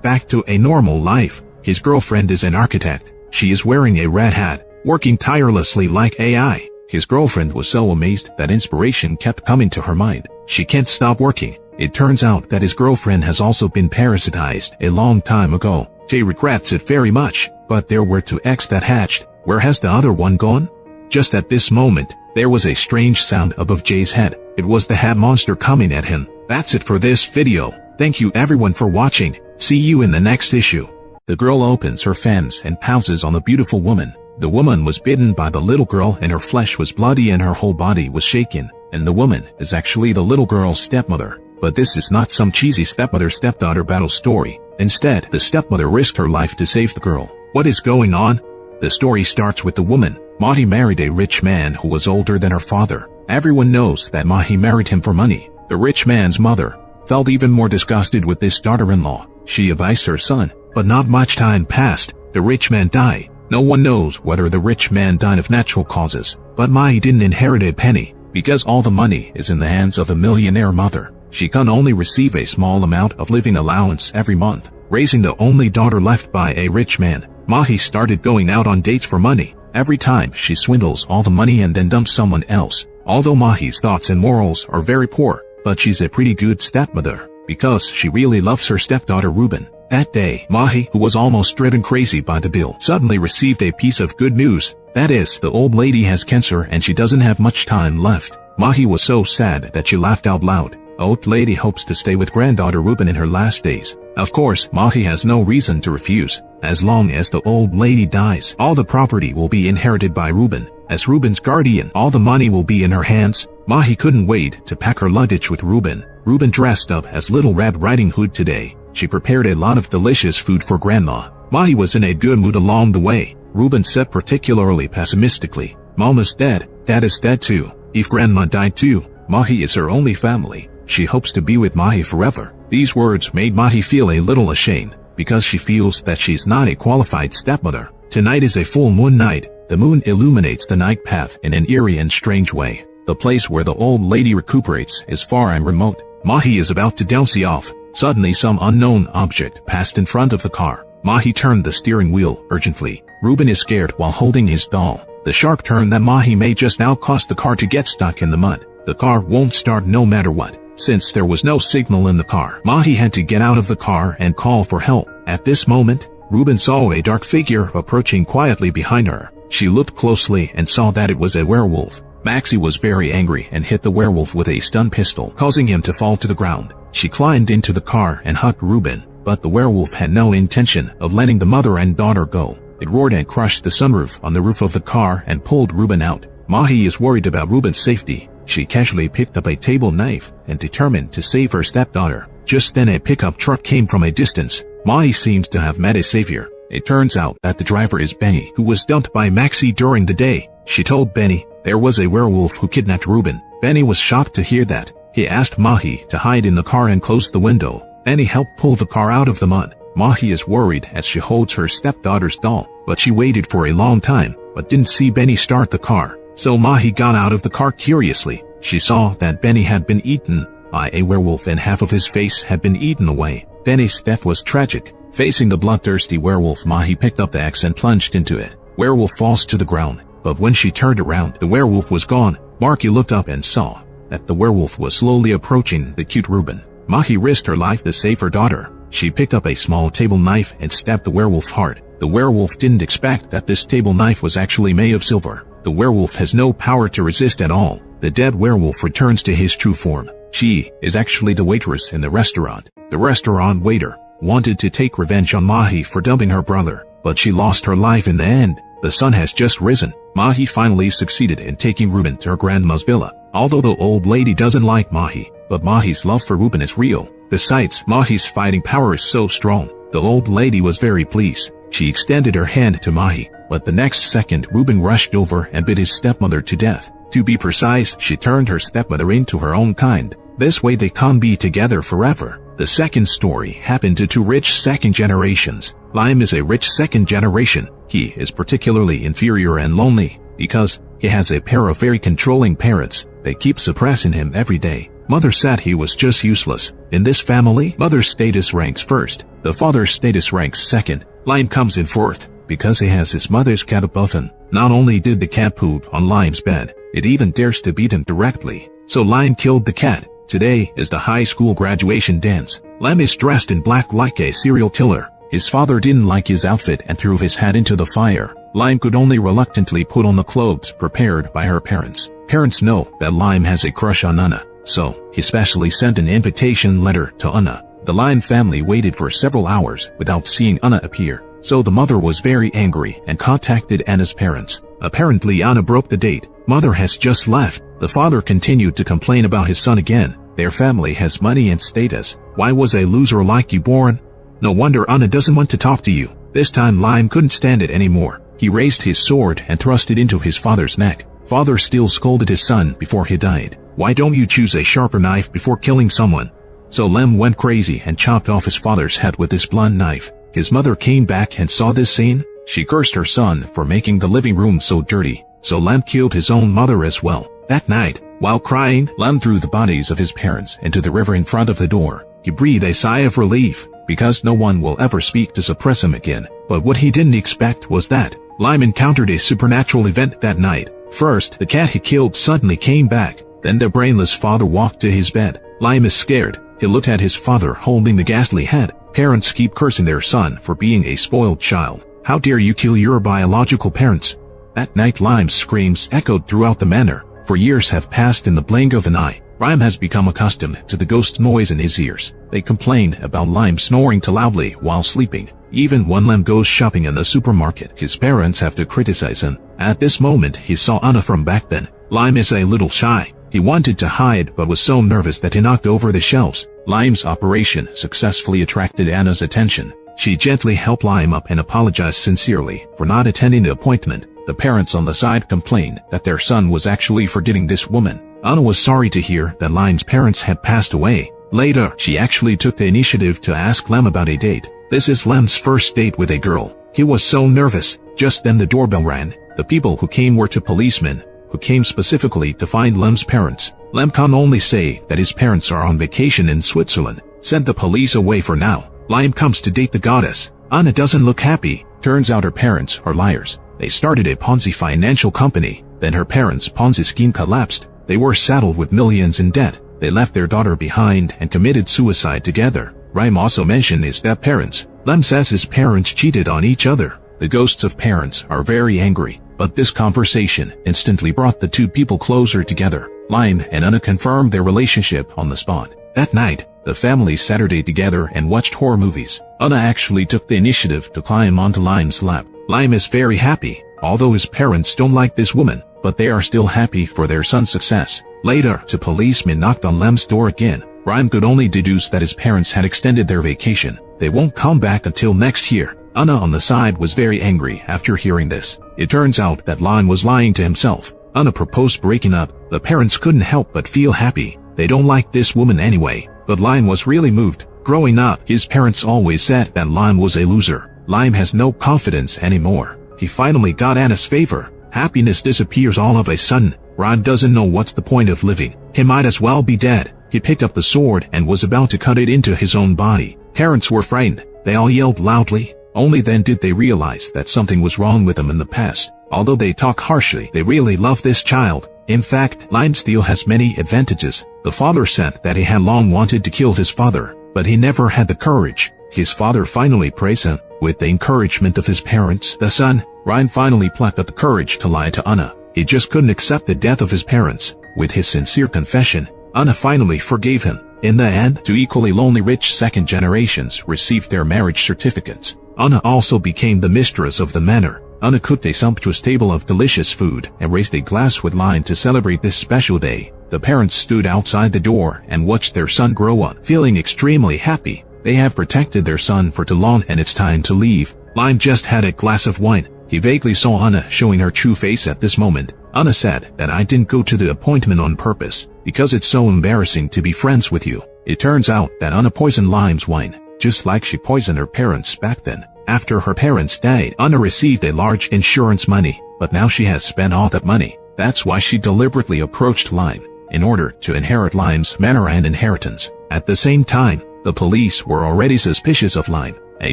back to a normal life. His girlfriend is an architect. She is wearing a red hat, working tirelessly like AI. His girlfriend was so amazed that inspiration kept coming to her mind. She can't stop working. It turns out that his girlfriend has also been parasitized a long time ago. Jay regrets it very much, but there were 2 eggs that hatched. Where has the other one gone? Just at this moment, there was a strange sound above Jay's head. It was the hat monster coming at him. That's it for this video. Thank you everyone for watching. See you in the next issue. The girl opens her fangs and pounces on the beautiful woman. The woman was bitten by the little girl and her flesh was bloody and her whole body was shaken. And the woman is actually the little girl's stepmother. But this is not some cheesy stepmother-stepdaughter battle story. Instead, the stepmother risked her life to save the girl. What is going on? The story starts with the woman. Mahi married a rich man who was older than her father. Everyone knows that Mahi married him for money. The rich man's mother felt even more disgusted with this daughter-in-law. She advised her son, but not much time passed. The rich man died. No one knows whether the rich man died of natural causes, but Mahi didn't inherit a penny, because all the money is in the hands of the millionaire mother. She can only receive a small amount of living allowance every month. Raising the only daughter left by a rich man, Mahi started going out on dates for money. Every time she swindles all the money and then dumps someone else. Although Mahi's thoughts and morals are very poor, but she's a pretty good stepmother, because she really loves her stepdaughter Ruben. That day, Mahi, who was almost driven crazy by the bill, suddenly received a piece of good news. That is, the old lady has cancer and she doesn't have much time left. Mahi was so sad that she laughed out loud. Old lady hopes to stay with granddaughter Ruben in her last days. Of course, Mahi has no reason to refuse. As long as the old lady dies, all the property will be inherited by Ruben. As Ruben's guardian, all the money will be in her hands. Mahi couldn't wait to pack her luggage with Ruben. Ruben dressed up as Little Red Riding Hood today. She prepared a lot of delicious food for Grandma. Mahi was in a good mood along the way. Ruben said particularly pessimistically, "Mama's dead, Dad is dead too. If Grandma died too, Mahi is her only family. She hopes to be with Mahi forever." These words made Mahi feel a little ashamed, because she feels that she's not a qualified stepmother. Tonight is a full moon night. The moon illuminates the night path in an eerie and strange way. The place where the old lady recuperates is far and remote. Mahi is about to douse off. Suddenly some unknown object passed in front of the car. Mahi turned the steering wheel urgently. Ruben is scared while holding his doll. The sharp turn that Mahi made just now caused the car to get stuck in the mud. The car won't start no matter what. Since there was no signal in the car, Mahi had to get out of the car and call for help. At this moment, Ruben saw a dark figure approaching quietly behind her. She looked closely and saw that it was a werewolf. Maxie was very angry and hit the werewolf with a stun pistol, causing him to fall to the ground. She climbed into the car and hugged Ruben, but the werewolf had no intention of letting the mother and daughter go. It roared and crushed the sunroof on the roof of the car and pulled Ruben out. Mahi is worried about Ruben's safety. She casually picked up a table knife and determined to save her stepdaughter. Just then a pickup truck came from a distance. Mahi seems to have met a savior. It turns out that the driver is Benny, who was dumped by Maxie during the day. She told Benny, there was a werewolf who kidnapped Ruben. Benny was shocked to hear that. He asked Mahi to hide in the car and close the window. Benny helped pull the car out of the mud. Mahi is worried as she holds her stepdaughter's doll, but she waited for a long time, but didn't see Benny start the car. So Mahi got out of the car curiously. She saw that Benny had been eaten by a werewolf and half of his face had been eaten away. Benny's death was tragic. Facing the bloodthirsty werewolf, Mahi picked up the axe and plunged into it. Werewolf falls to the ground, but when she turned around, the werewolf was gone. Marky looked up and saw that the werewolf was slowly approaching the cute Ruben. Mahi risked her life to save her daughter. She picked up a small table knife and stabbed the werewolf hard. The werewolf didn't expect that this table knife was actually made of silver. The werewolf has no power to resist at all. The dead werewolf returns to his true form. She is actually the waitress in the restaurant. The restaurant waiter wanted to take revenge on Mahi for dumping her brother, but she lost her life in the end. The sun has just risen. Mahi finally succeeded in taking Ruben to her grandma's villa. Although the old lady doesn't like Mahi, but Mahi's love for Ruben is real. Besides, Mahi's fighting power is so strong. The old lady was very pleased. She extended her hand to Mahi, but the next second Ruben rushed over and bit his stepmother to death. To be precise, she turned her stepmother into her own kind. This way they can't be together forever. The second story happened to two rich second generations. Lime is a rich second generation. He is particularly inferior and lonely because he has a pair of very controlling parents. They keep suppressing him every day. Mother said he was just useless. In this family, mother's status ranks first. The father's status ranks second. Lime comes in fourth because he has his mother's cat above him. Not only did the cat poop on Lime's bed, it even dares to beat him directly. So Lime killed the cat. Today is the high school graduation dance. Lime is dressed in black like a serial killer. His father didn't like his outfit and threw his hat into the fire. Lime could only reluctantly put on the clothes prepared by her parents. Parents know that Lime has a crush on Anna, so he specially sent an invitation letter to Anna. The Lime family waited for several hours without seeing Anna appear, so the mother was very angry and contacted Anna's parents. Apparently Anna broke the date. Mother has just left. The father continued to complain about his son again. Their family has money and status. Why was a loser like you born? No wonder Anna doesn't want to talk to you. This time Lime couldn't stand it anymore. He raised his sword and thrust it into his father's neck. Father still scolded his son before he died. Why don't you choose a sharper knife before killing someone? So Lem went crazy and chopped off his father's head with this blunt knife. His mother came back and saw this scene. She cursed her son for making the living room so dirty. So Lem killed his own mother as well. That night, while crying, Lem threw the bodies of his parents into the river in front of the door. He breathed a sigh of relief, because no one will ever speak to suppress him again. But what he didn't expect was that Lime encountered a supernatural event that night. First, the cat he killed suddenly came back. Then the brainless father walked to his bed. Lime is scared. He looked at his father holding the ghastly head. Parents keep cursing their son for being a spoiled child. How dare you kill your biological parents? That night Lime's screams echoed throughout the manor. For years have passed in the blink of an eye. Lime has become accustomed to the ghost noise in his ears. They complain about Lime snoring too loudly while sleeping. Even when Lime goes shopping in the supermarket, his parents have to criticize him. At this moment, he saw Anna from back then. Lime is a little shy. He wanted to hide but was so nervous that he knocked over the shelves. Lime's operation successfully attracted Anna's attention. She gently helped Lime up and apologized sincerely for not attending the appointment. The parents on the side complained that their son was actually forgetting this woman. Anna was sorry to hear that Lime's parents had passed away. Later, she actually took the initiative to ask Lem about a date. This is Lem's first date with a girl. He was so nervous. Just then the doorbell rang. The people who came were two policemen, who came specifically to find Lem's parents. Lem can only say that his parents are on vacation in Switzerland. Send the police away for now. Lime comes to date the goddess. Anna doesn't look happy. Turns out her parents are liars. They started a Ponzi financial company. Then her parents' Ponzi scheme collapsed. They were saddled with millions in debt. They left their daughter behind and committed suicide together. Rhyme also mentioned his step-parents. Lem says his parents cheated on each other. The ghosts of parents are very angry, but this conversation instantly brought the two people closer together. Lime and Anna confirmed their relationship on the spot. That night, the family Saturday together and watched horror movies. Anna actually took the initiative to climb onto Lime's lap. Lime is very happy, although his parents don't like this woman, but they are still happy for their son's success. Later, two policemen knocked on Lem's door again. Lime could only deduce that his parents had extended their vacation. They won't come back until next year. Anna on the side was very angry after hearing this. It turns out that Lime was lying to himself. Anna proposed breaking up. The parents couldn't help but feel happy. They don't like this woman anyway. But Lime was really moved. Growing up, his parents always said that Lime was a loser. Lime has no confidence anymore. He finally got Anna's favor. Happiness disappears all of a sudden. Lime doesn't know what's the point of living. He might as well be dead. He picked up the sword and was about to cut it into his own body. Parents were frightened. They all yelled loudly. Only then did they realize that something was wrong with them in the past. Although they talk harshly, they really love this child. In fact, Lime still has many advantages. The father said that he had long wanted to kill his father, but he never had the courage. His father finally praised him. With the encouragement of his parents, the son, Ryan finally plucked up the courage to lie to Anna. He just couldn't accept the death of his parents. With his sincere confession, Anna finally forgave him. In the end, two equally lonely rich second generations received their marriage certificates. Anna also became the mistress of the manor. Anna cooked a sumptuous table of delicious food and raised a glass with wine to celebrate this special day. The parents stood outside the door and watched their son grow up, feeling extremely happy. They have protected their son for too long and it's time to leave. Lime just had a glass of wine. He vaguely saw Anna showing her true face at this moment. Anna said that I didn't go to the appointment on purpose because it's so embarrassing to be friends with you. It turns out that Anna poisoned Lime's wine, just like she poisoned her parents back then. After her parents died, Anna received a large insurance money, but now she has spent all that money. That's why she deliberately approached Lime, in order to inherit Lime's manor and inheritance. At the same time, the police were already suspicious of Lime. A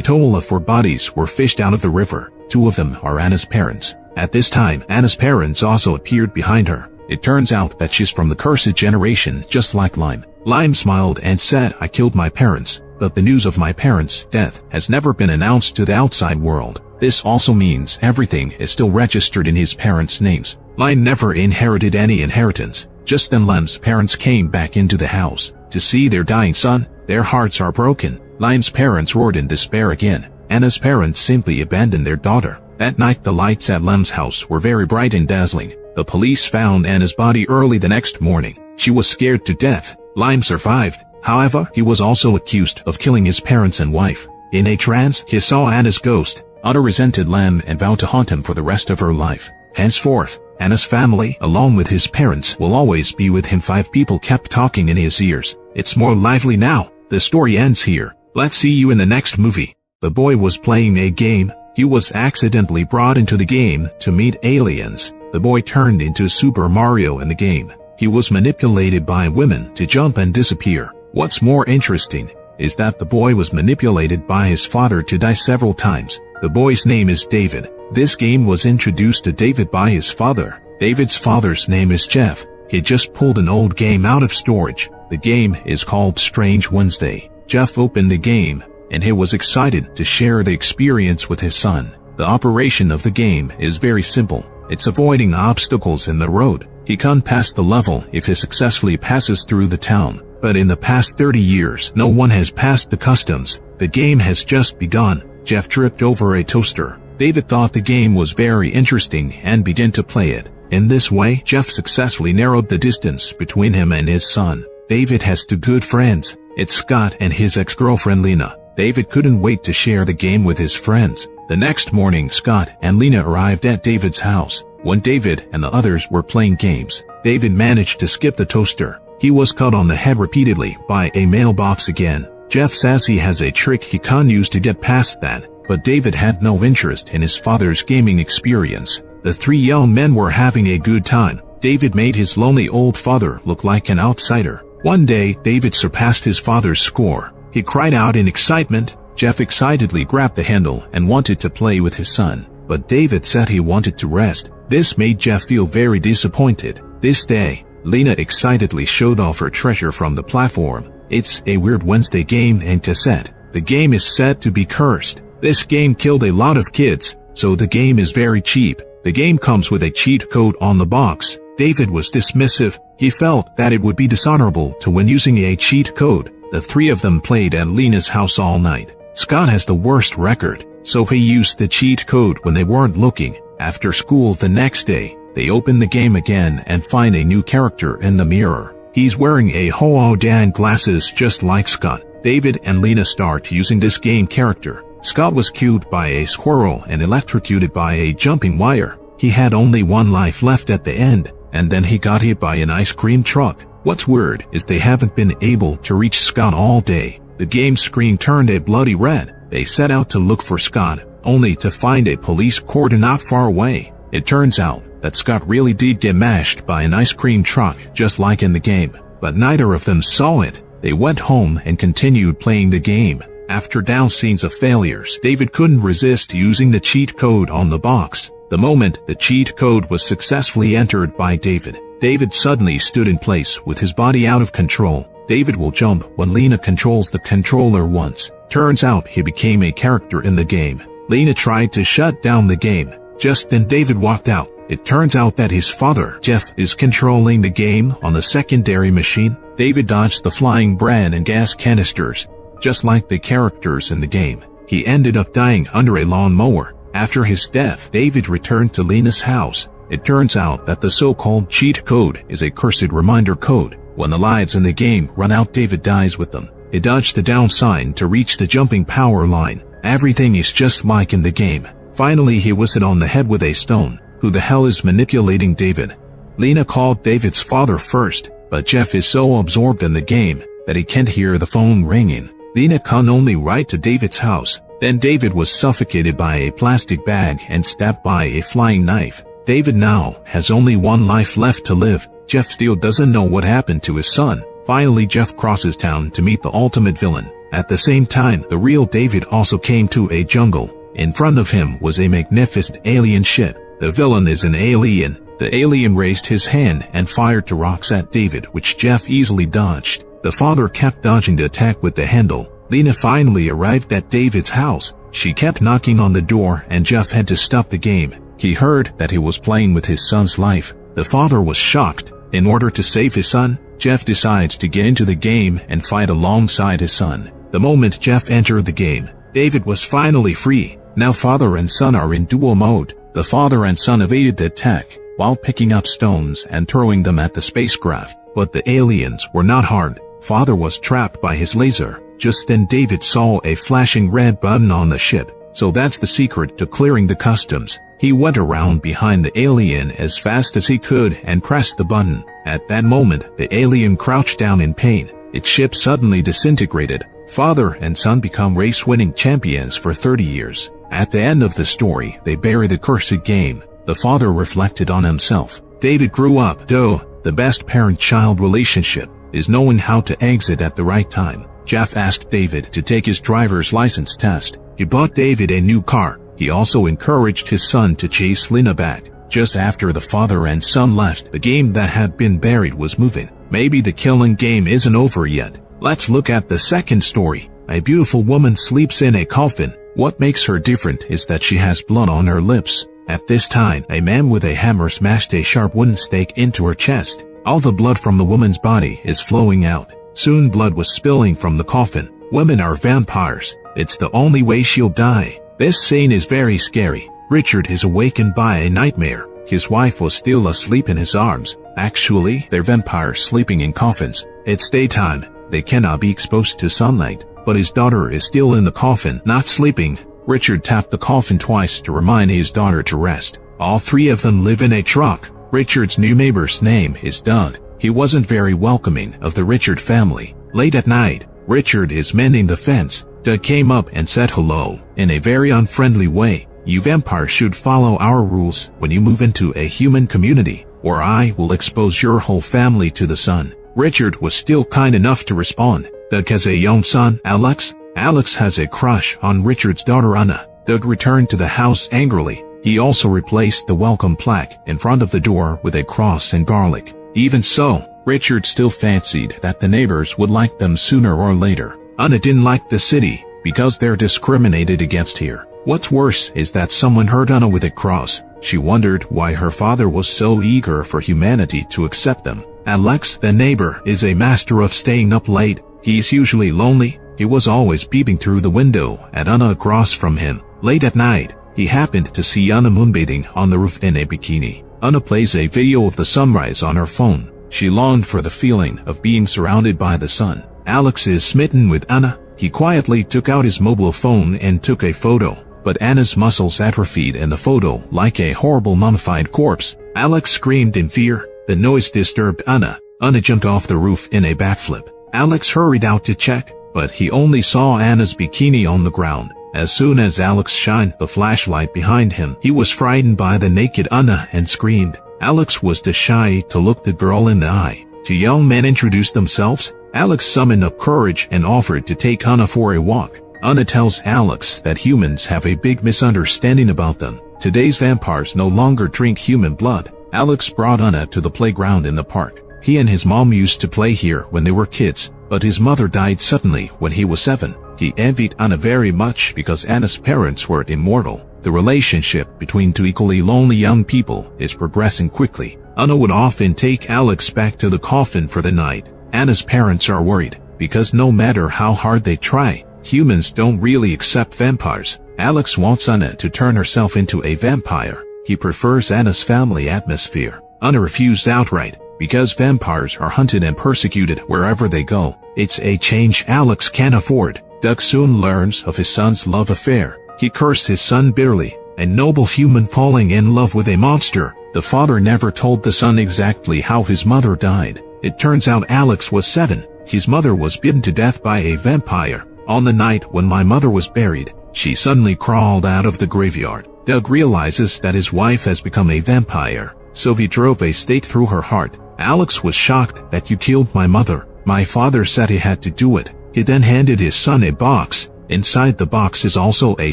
total of 4 bodies were fished out of the river. 2 of them are Anna's parents. At this time, Anna's parents also appeared behind her. It turns out that she's from the cursed generation, just like Lime. Lime smiled and said, I killed my parents, but the news of my parents' death has never been announced to the outside world. This also means everything is still registered in his parents' names. Lime never inherited any inheritance. Just then Lime's parents came back into the house. To see their dying son, their hearts are broken. Lime's parents roared in despair again. Anna's parents simply abandoned their daughter. That night the lights at Lime's house were very bright and dazzling. The police found Anna's body early the next morning. She was scared to death. Lime survived. However, he was also accused of killing his parents and wife. In a trance, he saw Anna's ghost. Anna resented Lime and vowed to haunt him for the rest of her life. Henceforth, Anna's family, along with his parents, will always be with him. 5 people kept talking in his ears. It's more lively now. The story ends here. Let's see you in the next movie. The boy was playing a game. He was accidentally brought into the game to meet aliens. The boy turned into Super Mario in the game. He was manipulated by women to jump and disappear. What's more interesting is that the boy was manipulated by his father to die several times. The boy's name is David. This game was introduced to David by his father. David's father's name is Jeff. He just pulled an old game out of storage. The game is called Strange Wednesday. Jeff opened the game, and he was excited to share the experience with his son. The operation of the game is very simple. It's avoiding obstacles in the road. He can't pass the level if he successfully passes through the town. But in the past 30 years, no one has passed the customs. The game has just begun. Jeff tripped over a toaster. David thought the game was very interesting and began to play it. In this way, Jeff successfully narrowed the distance between him and his son. David has 2 good friends. It's Scott and his ex-girlfriend Lena. David couldn't wait to share the game with his friends. The next morning, Scott and Lena arrived at David's house. When David and the others were playing games, David managed to skip the toaster. He was cut on the head repeatedly by a mailbox again. Jeff says he has a trick he can't use to get past that, but David had no interest in his father's gaming experience. The 3 young men were having a good time. David made his lonely old father look like an outsider. One day, David surpassed his father's score. He cried out in excitement. Jeff excitedly grabbed the handle and wanted to play with his son, but David said he wanted to rest. This made Jeff feel very disappointed. This day, Lena excitedly showed off her treasure from the platform. It's a Weird Wednesday game and cassette. The game is said to be cursed. This game killed a lot of kids, so the game is very cheap. The game comes with a cheat code on the box. David was dismissive. He felt that it would be dishonorable to win using a cheat code. The 3 of them played at Lena's house all night. Scott has the worst record, so he used the cheat code when they weren't looking. After school the next day, they open the game again and find a new character in the mirror. He's wearing a hologram glasses just like Scott. David and Lena start using this game character. Scott was killed by a squirrel and electrocuted by a jumping wire. He had only one life left at the end, and then he got hit by an ice cream truck. What's weird is they haven't been able to reach Scott all day. The game screen turned a bloody red. They set out to look for Scott, only to find a police cordon not far away. It turns out that Scott really did get mashed by an ice cream truck, just like in the game. But neither of them saw it. They went home and continued playing the game. After down scenes of failures, David couldn't resist using the cheat code on the box. The moment the cheat code was successfully entered by David suddenly stood in place with his body out of control. David will jump when Lena controls the controller once. Turns out he became a character in the game. Lena tried to shut down the game. Just then David walked out. It turns out that his father, Jeff, is controlling the game on the secondary machine. David dodged the flying bread and gas canisters, just like the characters in the game. He ended up dying under a lawnmower. After his death, David returned to Lena's house. It turns out that the so-called cheat code is a cursed reminder code. When the lives in the game run out, David dies with them. He dodged the down sign to reach the jumping power line. Everything is just like in the game. Finally, he was hit on the head with a stone. Who the hell is manipulating David? Lena called David's father first, but Jeff is so absorbed in the game that he can't hear the phone ringing. Lena can only write to David's house. Then David was suffocated by a plastic bag and stabbed by a flying knife. David now has only one life left to live. Jeff still doesn't know what happened to his son. Finally, Jeff crosses town to meet the ultimate villain. At the same time, the real David also came to a jungle. In front of him was a magnificent alien ship. The villain is an alien. The alien raised his hand and fired 2 rocks at David, which Jeff easily dodged. The father kept dodging the attack with the handle. Lena finally arrived at David's house. She kept knocking on the door and Jeff had to stop the game. He heard that he was playing with his son's life. The father was shocked. In order to save his son, Jeff decides to get into the game and fight alongside his son. The moment Jeff entered the game, David was finally free. Now father and son are in duel mode. The father and son evaded the attack while picking up stones and throwing them at the spacecraft. But the aliens were not harmed. Father was trapped by his laser. Just then David saw a flashing red button on the ship. So that's the secret to clearing the customs. He went around behind the alien as fast as he could and pressed the button. At that moment, the alien crouched down in pain. Its ship suddenly disintegrated. Father and son become race-winning champions for 30 years. At the end of the story, they bury the cursed game. The father reflected on himself. David grew up, though. The best parent-child relationship is knowing how to exit at the right time. Jeff asked David to take his driver's license test. He bought David a new car. He also encouraged his son to chase Lena back. Just after the father and son left, the game that had been buried was moving. Maybe the killing game isn't over yet. Let's look at the second story. A beautiful woman sleeps in a coffin. What makes her different is that she has blood on her lips. At this time, a man with a hammer smashed a sharp wooden stake into her chest. All the blood from the woman's body is flowing out. Soon blood was spilling from the coffin. Women are vampires. It's the only way she'll die. This scene is very scary. Richard is awakened by a nightmare. His wife was still asleep in his arms. Actually, they're vampires sleeping in coffins. It's daytime. They cannot be exposed to sunlight. But his daughter is still in the coffin, not sleeping. Richard tapped the coffin twice to remind his daughter to rest. All 3 of them live in a truck. Richard's new neighbor's name is Doug. He wasn't very welcoming of the Richard family. Late at night, Richard is mending the fence. Doug came up and said hello in a very unfriendly way. You vampires should follow our rules when you move into a human community, or I will expose your whole family to the sun. Richard was still kind enough to respond. Doug has a young son, Alex. Alex has a crush on Richard's daughter Anna. Doug returned to the house angrily. He also replaced the welcome plaque in front of the door with a cross and garlic. Even so, Richard still fancied that the neighbors would like them sooner or later. Anna didn't like the city because they're discriminated against here. What's worse is that someone hurt Anna with a cross. She wondered why her father was so eager for humanity to accept them. Alex, the neighbor, is a master of staying up late. He's usually lonely. He was always peeping through the window at Anna across from him. Late at night, he happened to see Anna moonbathing on the roof in a bikini. Anna plays a video of the sunrise on her phone. She longed for the feeling of being surrounded by the sun. Alex is smitten with Anna. He quietly took out his mobile phone and took a photo. but Anna's muscles atrophied in the photo like a horrible mummified corpse. Alex screamed in fear. The noise disturbed Anna. Anna jumped off the roof in a backflip. Alex hurried out to check, but he only saw Anna's bikini on the ground. As soon as Alex shined the flashlight behind him, he was frightened by the naked Anna and screamed. Alex was too shy to look the girl in the eye. Two young men introduced themselves. Alex summoned up courage and offered to take Anna for a walk. Anna tells Alex that humans have a big misunderstanding about them. Today's vampires no longer drink human blood. Alex brought Anna to the playground in the park. He and his mom used to play here when they were kids, but his mother died suddenly when he was 7. He envied Anna very much because Anna's parents were immortal. The relationship between two equally lonely young people is progressing quickly. Anna would often take Alex back to the coffin for the night. Anna's parents are worried, because no matter how hard they try, humans don't really accept vampires. Alex wants Anna to turn herself into a vampire. He prefers Anna's family atmosphere. Anna refused outright, because vampires are hunted and persecuted wherever they go. It's a change Alex can't afford. Doug soon learns of his son's love affair. He cursed his son bitterly, a noble human falling in love with a monster. The father never told the son exactly how his mother died. It turns out Alex was 7. His mother was bitten to death by a vampire. On the night when my mother was buried, she suddenly crawled out of the graveyard. Doug realizes that his wife has become a vampire, so he drove a stake through her heart. Alex was shocked. That you killed my mother. My father said he had to do it. He then handed his son a box. Inside the box is also a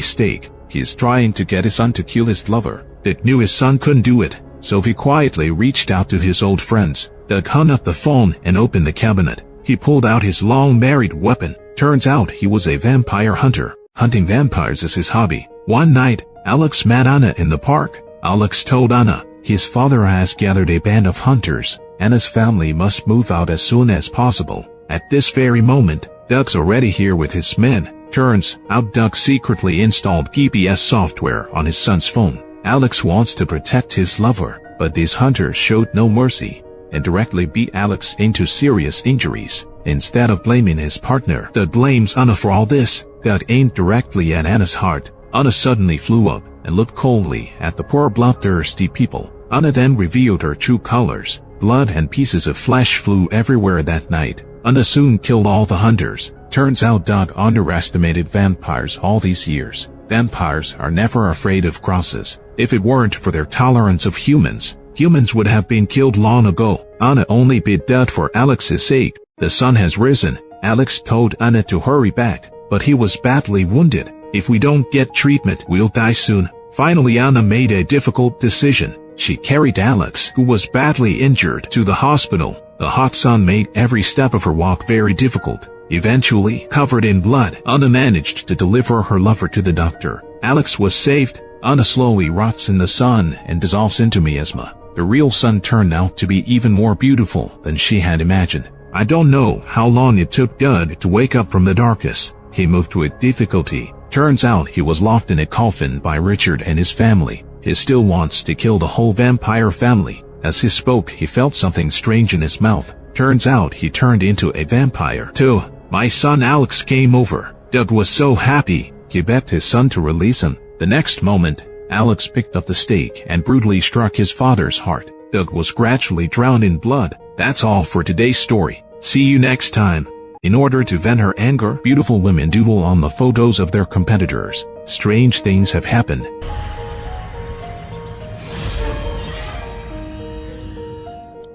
stake. He's trying to get his son to kill his lover. Doug knew his son couldn't do it, so he quietly reached out to his old friends. Doug hung up the phone and opened the cabinet. He pulled out his long-married weapon. Turns out he was a vampire hunter. Hunting vampires is his hobby. One night, Alex met Anna in the park. Alex told Anna his father has gathered a band of hunters. Anna's family must move out as soon as possible. At this very moment, Doug's already here with his men. Turns out Doug secretly installed GPS software on his son's phone. Alex wants to protect his lover, but these hunters showed no mercy and directly beat Alex into serious injuries. Instead of blaming his partner, Doug blames Anna for all this. Doug aimed directly at Anna's heart. Anna suddenly flew up and looked coldly at the poor bloodthirsty people. Anna then revealed her true colors. Blood and pieces of flesh flew everywhere that night. Anna soon killed all the hunters. Turns out Doug underestimated vampires all these years. Vampires are never afraid of crosses. If it weren't for their tolerance of humans, humans would have been killed long ago. Anna only bit Doug for Alex's sake. The sun has risen. Alex told Anna to hurry back, but he was badly wounded. If we don't get treatment, we'll die soon. Finally, Anna made a difficult decision. She carried Alex, who was badly injured, to the hospital. The hot sun made every step of her walk very difficult. Eventually, covered in blood, Anna managed to deliver her lover to the doctor. Alex was saved. Anna slowly rots in the sun and dissolves into miasma. The real sun turned out to be even more beautiful than she had imagined. I don't know how long it took Doug to wake up from the darkness. He moved with difficulty. Turns out he was locked in a coffin by Richard and his family. He still wants to kill the whole vampire family. As he spoke, he felt something strange in his mouth. Turns out he turned into a vampire too. My son Alex came over. Doug was so happy. He begged his son to release him. The next moment, Alex picked up the stake and brutally struck his father's heart. Doug was gradually drowned in blood. That's all for today's story. See you next time. In order to vent her anger, beautiful women doodle on the photos of their competitors. Strange things have happened.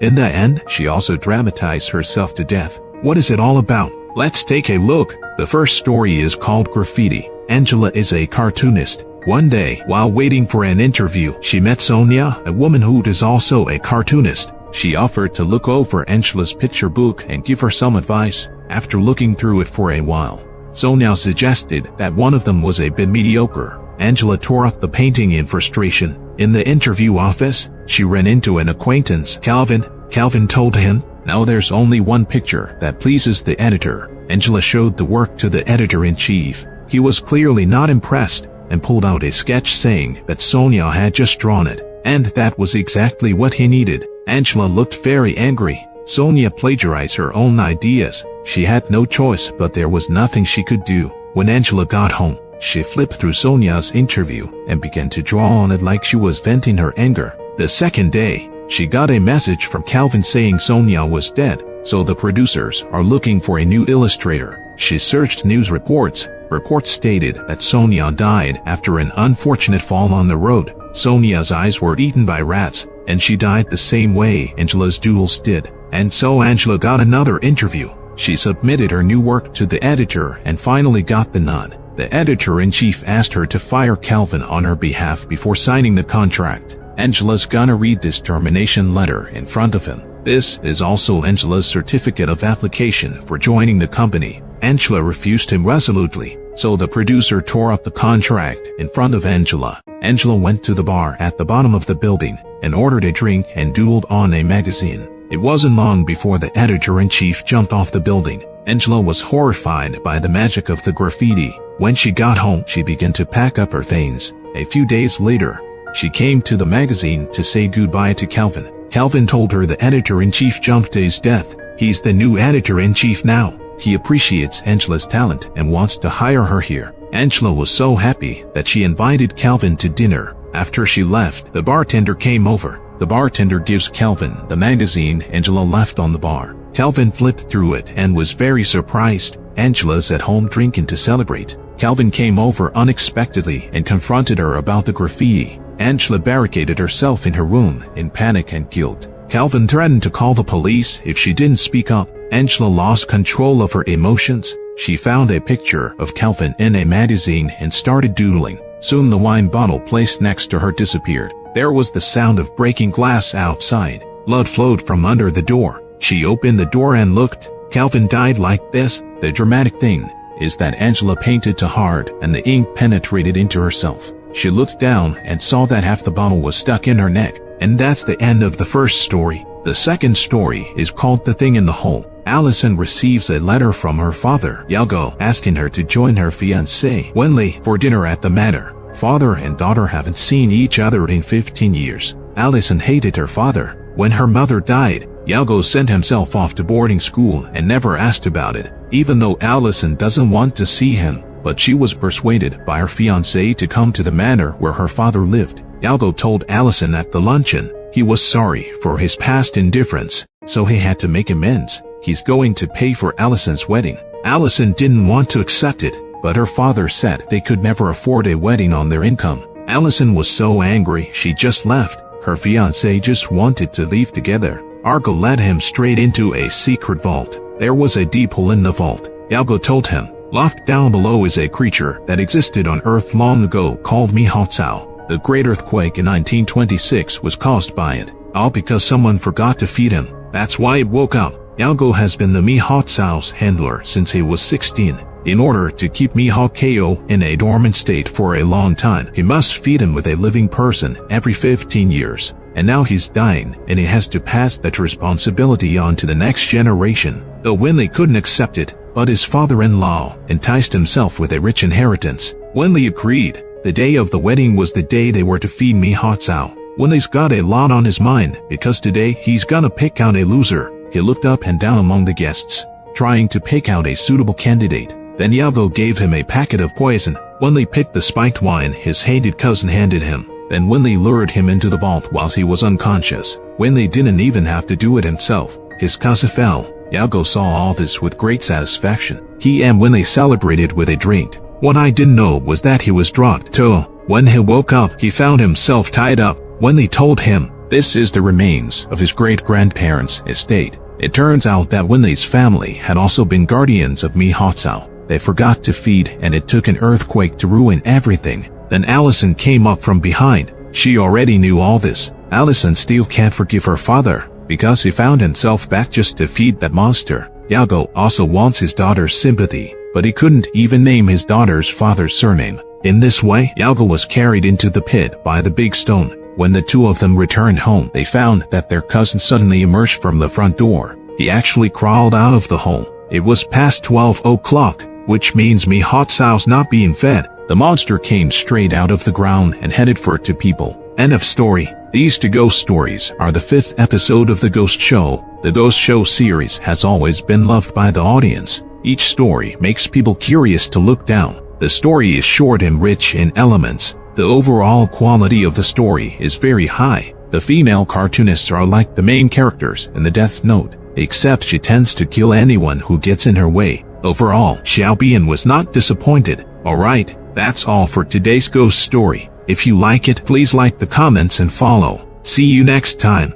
In the end, she also dramatized herself to death. What is it all about? Let's take a look. The first story is called Graffiti. Angela is a cartoonist. One day, while waiting for an interview, she met Sonia, a woman who is also a cartoonist. She offered to look over Angela's picture book and give her some advice. After looking through it for a while, Sonia suggested that one of them was a bit mediocre. Angela tore up the painting in frustration. In the interview office, she ran into an acquaintance, Calvin. Calvin told him, "Now there's only one picture that pleases the editor." Angela showed the work to the editor-in-chief. He was clearly not impressed and pulled out a sketch saying that Sonia had just drawn it, and that was exactly what he needed. Angela looked very angry. Sonia plagiarized her own ideas. She had no choice, but there was nothing she could do. When Angela got home, She flipped through Sonia's interview and began to draw on it like she was venting her anger. The second day, she got a message from Calvin saying Sonia was dead, so the producers are looking for a new illustrator. She searched news reports. Reports stated that Sonia died after an unfortunate fall on the road. Sonia's eyes were eaten by rats, and she died the same way Angela's duels did. And so Angela got another interview. She submitted her new work to the editor and finally got the nod. The editor-in-chief asked her to fire Calvin on her behalf before signing the contract. Angela's gonna read this termination letter in front of him. This is also Angela's certificate of application for joining the company. Angela refused him resolutely, so the producer tore up the contract in front of Angela. Angela went to the bar at the bottom of the building and ordered a drink and doodled on a magazine. It wasn't long before the editor-in-chief jumped off the building. Angela was horrified by the magic of the graffiti. When she got home, she began to pack up her things. A few days later, she came to the magazine to say goodbye to Calvin. Calvin told her the editor-in-chief jumped to his death. He's the new editor-in-chief now. He appreciates Angela's talent and wants to hire her here. Angela was so happy that she invited Calvin to dinner. After she left, the bartender came over. The bartender gives Calvin the magazine Angela left on the bar. Calvin flipped through it and was very surprised. Angela's at home drinking to celebrate. Calvin came over unexpectedly and confronted her about the graffiti. Angela barricaded herself in her room in panic and guilt. Calvin threatened to call the police if she didn't speak up. Angela lost control of her emotions. She found a picture of Calvin in a magazine and started doodling. Soon the wine bottle placed next to her disappeared. There was the sound of breaking glass outside. Blood flowed from under the door. She opened the door and looked. Calvin died like this. The dramatic thing is that Angela painted too hard and the ink penetrated into herself. She looked down and saw that half the bottle was stuck in her neck. And that's the end of the first story. The second story is called The Thing in the Hole. Allison receives a letter from her father, Yago, asking her to join her fiancé, Wenli, for dinner at the manor. Father and daughter haven't seen each other in 15 years. Allison hated her father. When her mother died, Yago sent himself off to boarding school and never asked about it, even though Allison doesn't want to see him. But she was persuaded by her fiancé to come to the manor where her father lived. Yago told Allison at the luncheon he was sorry for his past indifference, so he had to make amends. He's going to pay for Allison's wedding. Allison didn't want to accept it, but her father said they could never afford a wedding on their income. Allison was so angry she just left. Her fiancé just wanted to leave together. Argo led him straight into a secret vault. There was a deep hole in the vault. Yago told him, locked down below is a creature that existed on Earth long ago called Mihotsao. The great earthquake in 1926 was caused by it, all because someone forgot to feed him. That's why it woke up. Yago has been the Mihotsao's handler since he was 16. In order to keep Mihokeo in a dormant state for a long time, he must feed him with a living person every 15 years. And now he's dying, and he has to pass that responsibility on to the next generation. Though Winley couldn't accept it, but his father-in-law enticed himself with a rich inheritance. Winley agreed. The day of the wedding was the day they were to feed Mihotsao. Winley's got a lot on his mind, because today he's gonna pick out a loser. He looked up and down among the guests, trying to pick out a suitable candidate. Then Yago gave him a packet of poison. Winley picked the spiked wine his hated cousin handed him. Then Winley lured him into the vault whilst he was unconscious. Winley didn't even have to do it himself. His cousin fell. Yago saw all this with great satisfaction. He and Winley celebrated with a drink. What I didn't know was that he was drugged too. When he woke up, he found himself tied up. Winley told him, this is the remains of his great-grandparents' estate. It turns out that Winley's family had also been guardians of Mihotsao. They forgot to feed, and it took an earthquake to ruin everything. Then Allison came up from behind. She already knew all this. Allison still can't forgive her father, because he found himself back just to feed that monster. Yago also wants his daughter's sympathy, but he couldn't even name his daughter's father's surname. In this way, Yago was carried into the pit by the big stone. When the two of them returned home, they found that their cousin suddenly emerged from the front door. He actually crawled out of the hole. It was past 12 o'clock, which means Mihotsao's not being fed. The monster came straight out of the ground and headed for two people. End of story. These two ghost stories are the 5th episode of The Ghost Show. The Ghost Show series has always been loved by the audience. Each story makes people curious to look down. The story is short and rich in elements. The overall quality of the story is very high. The female cartoonists are like the main characters in the Death Note, except she tends to kill anyone who gets in her way. Overall, Xiaobian was not disappointed. Alright, that's all for today's ghost story. If you like it, please like the comments and follow. See you next time.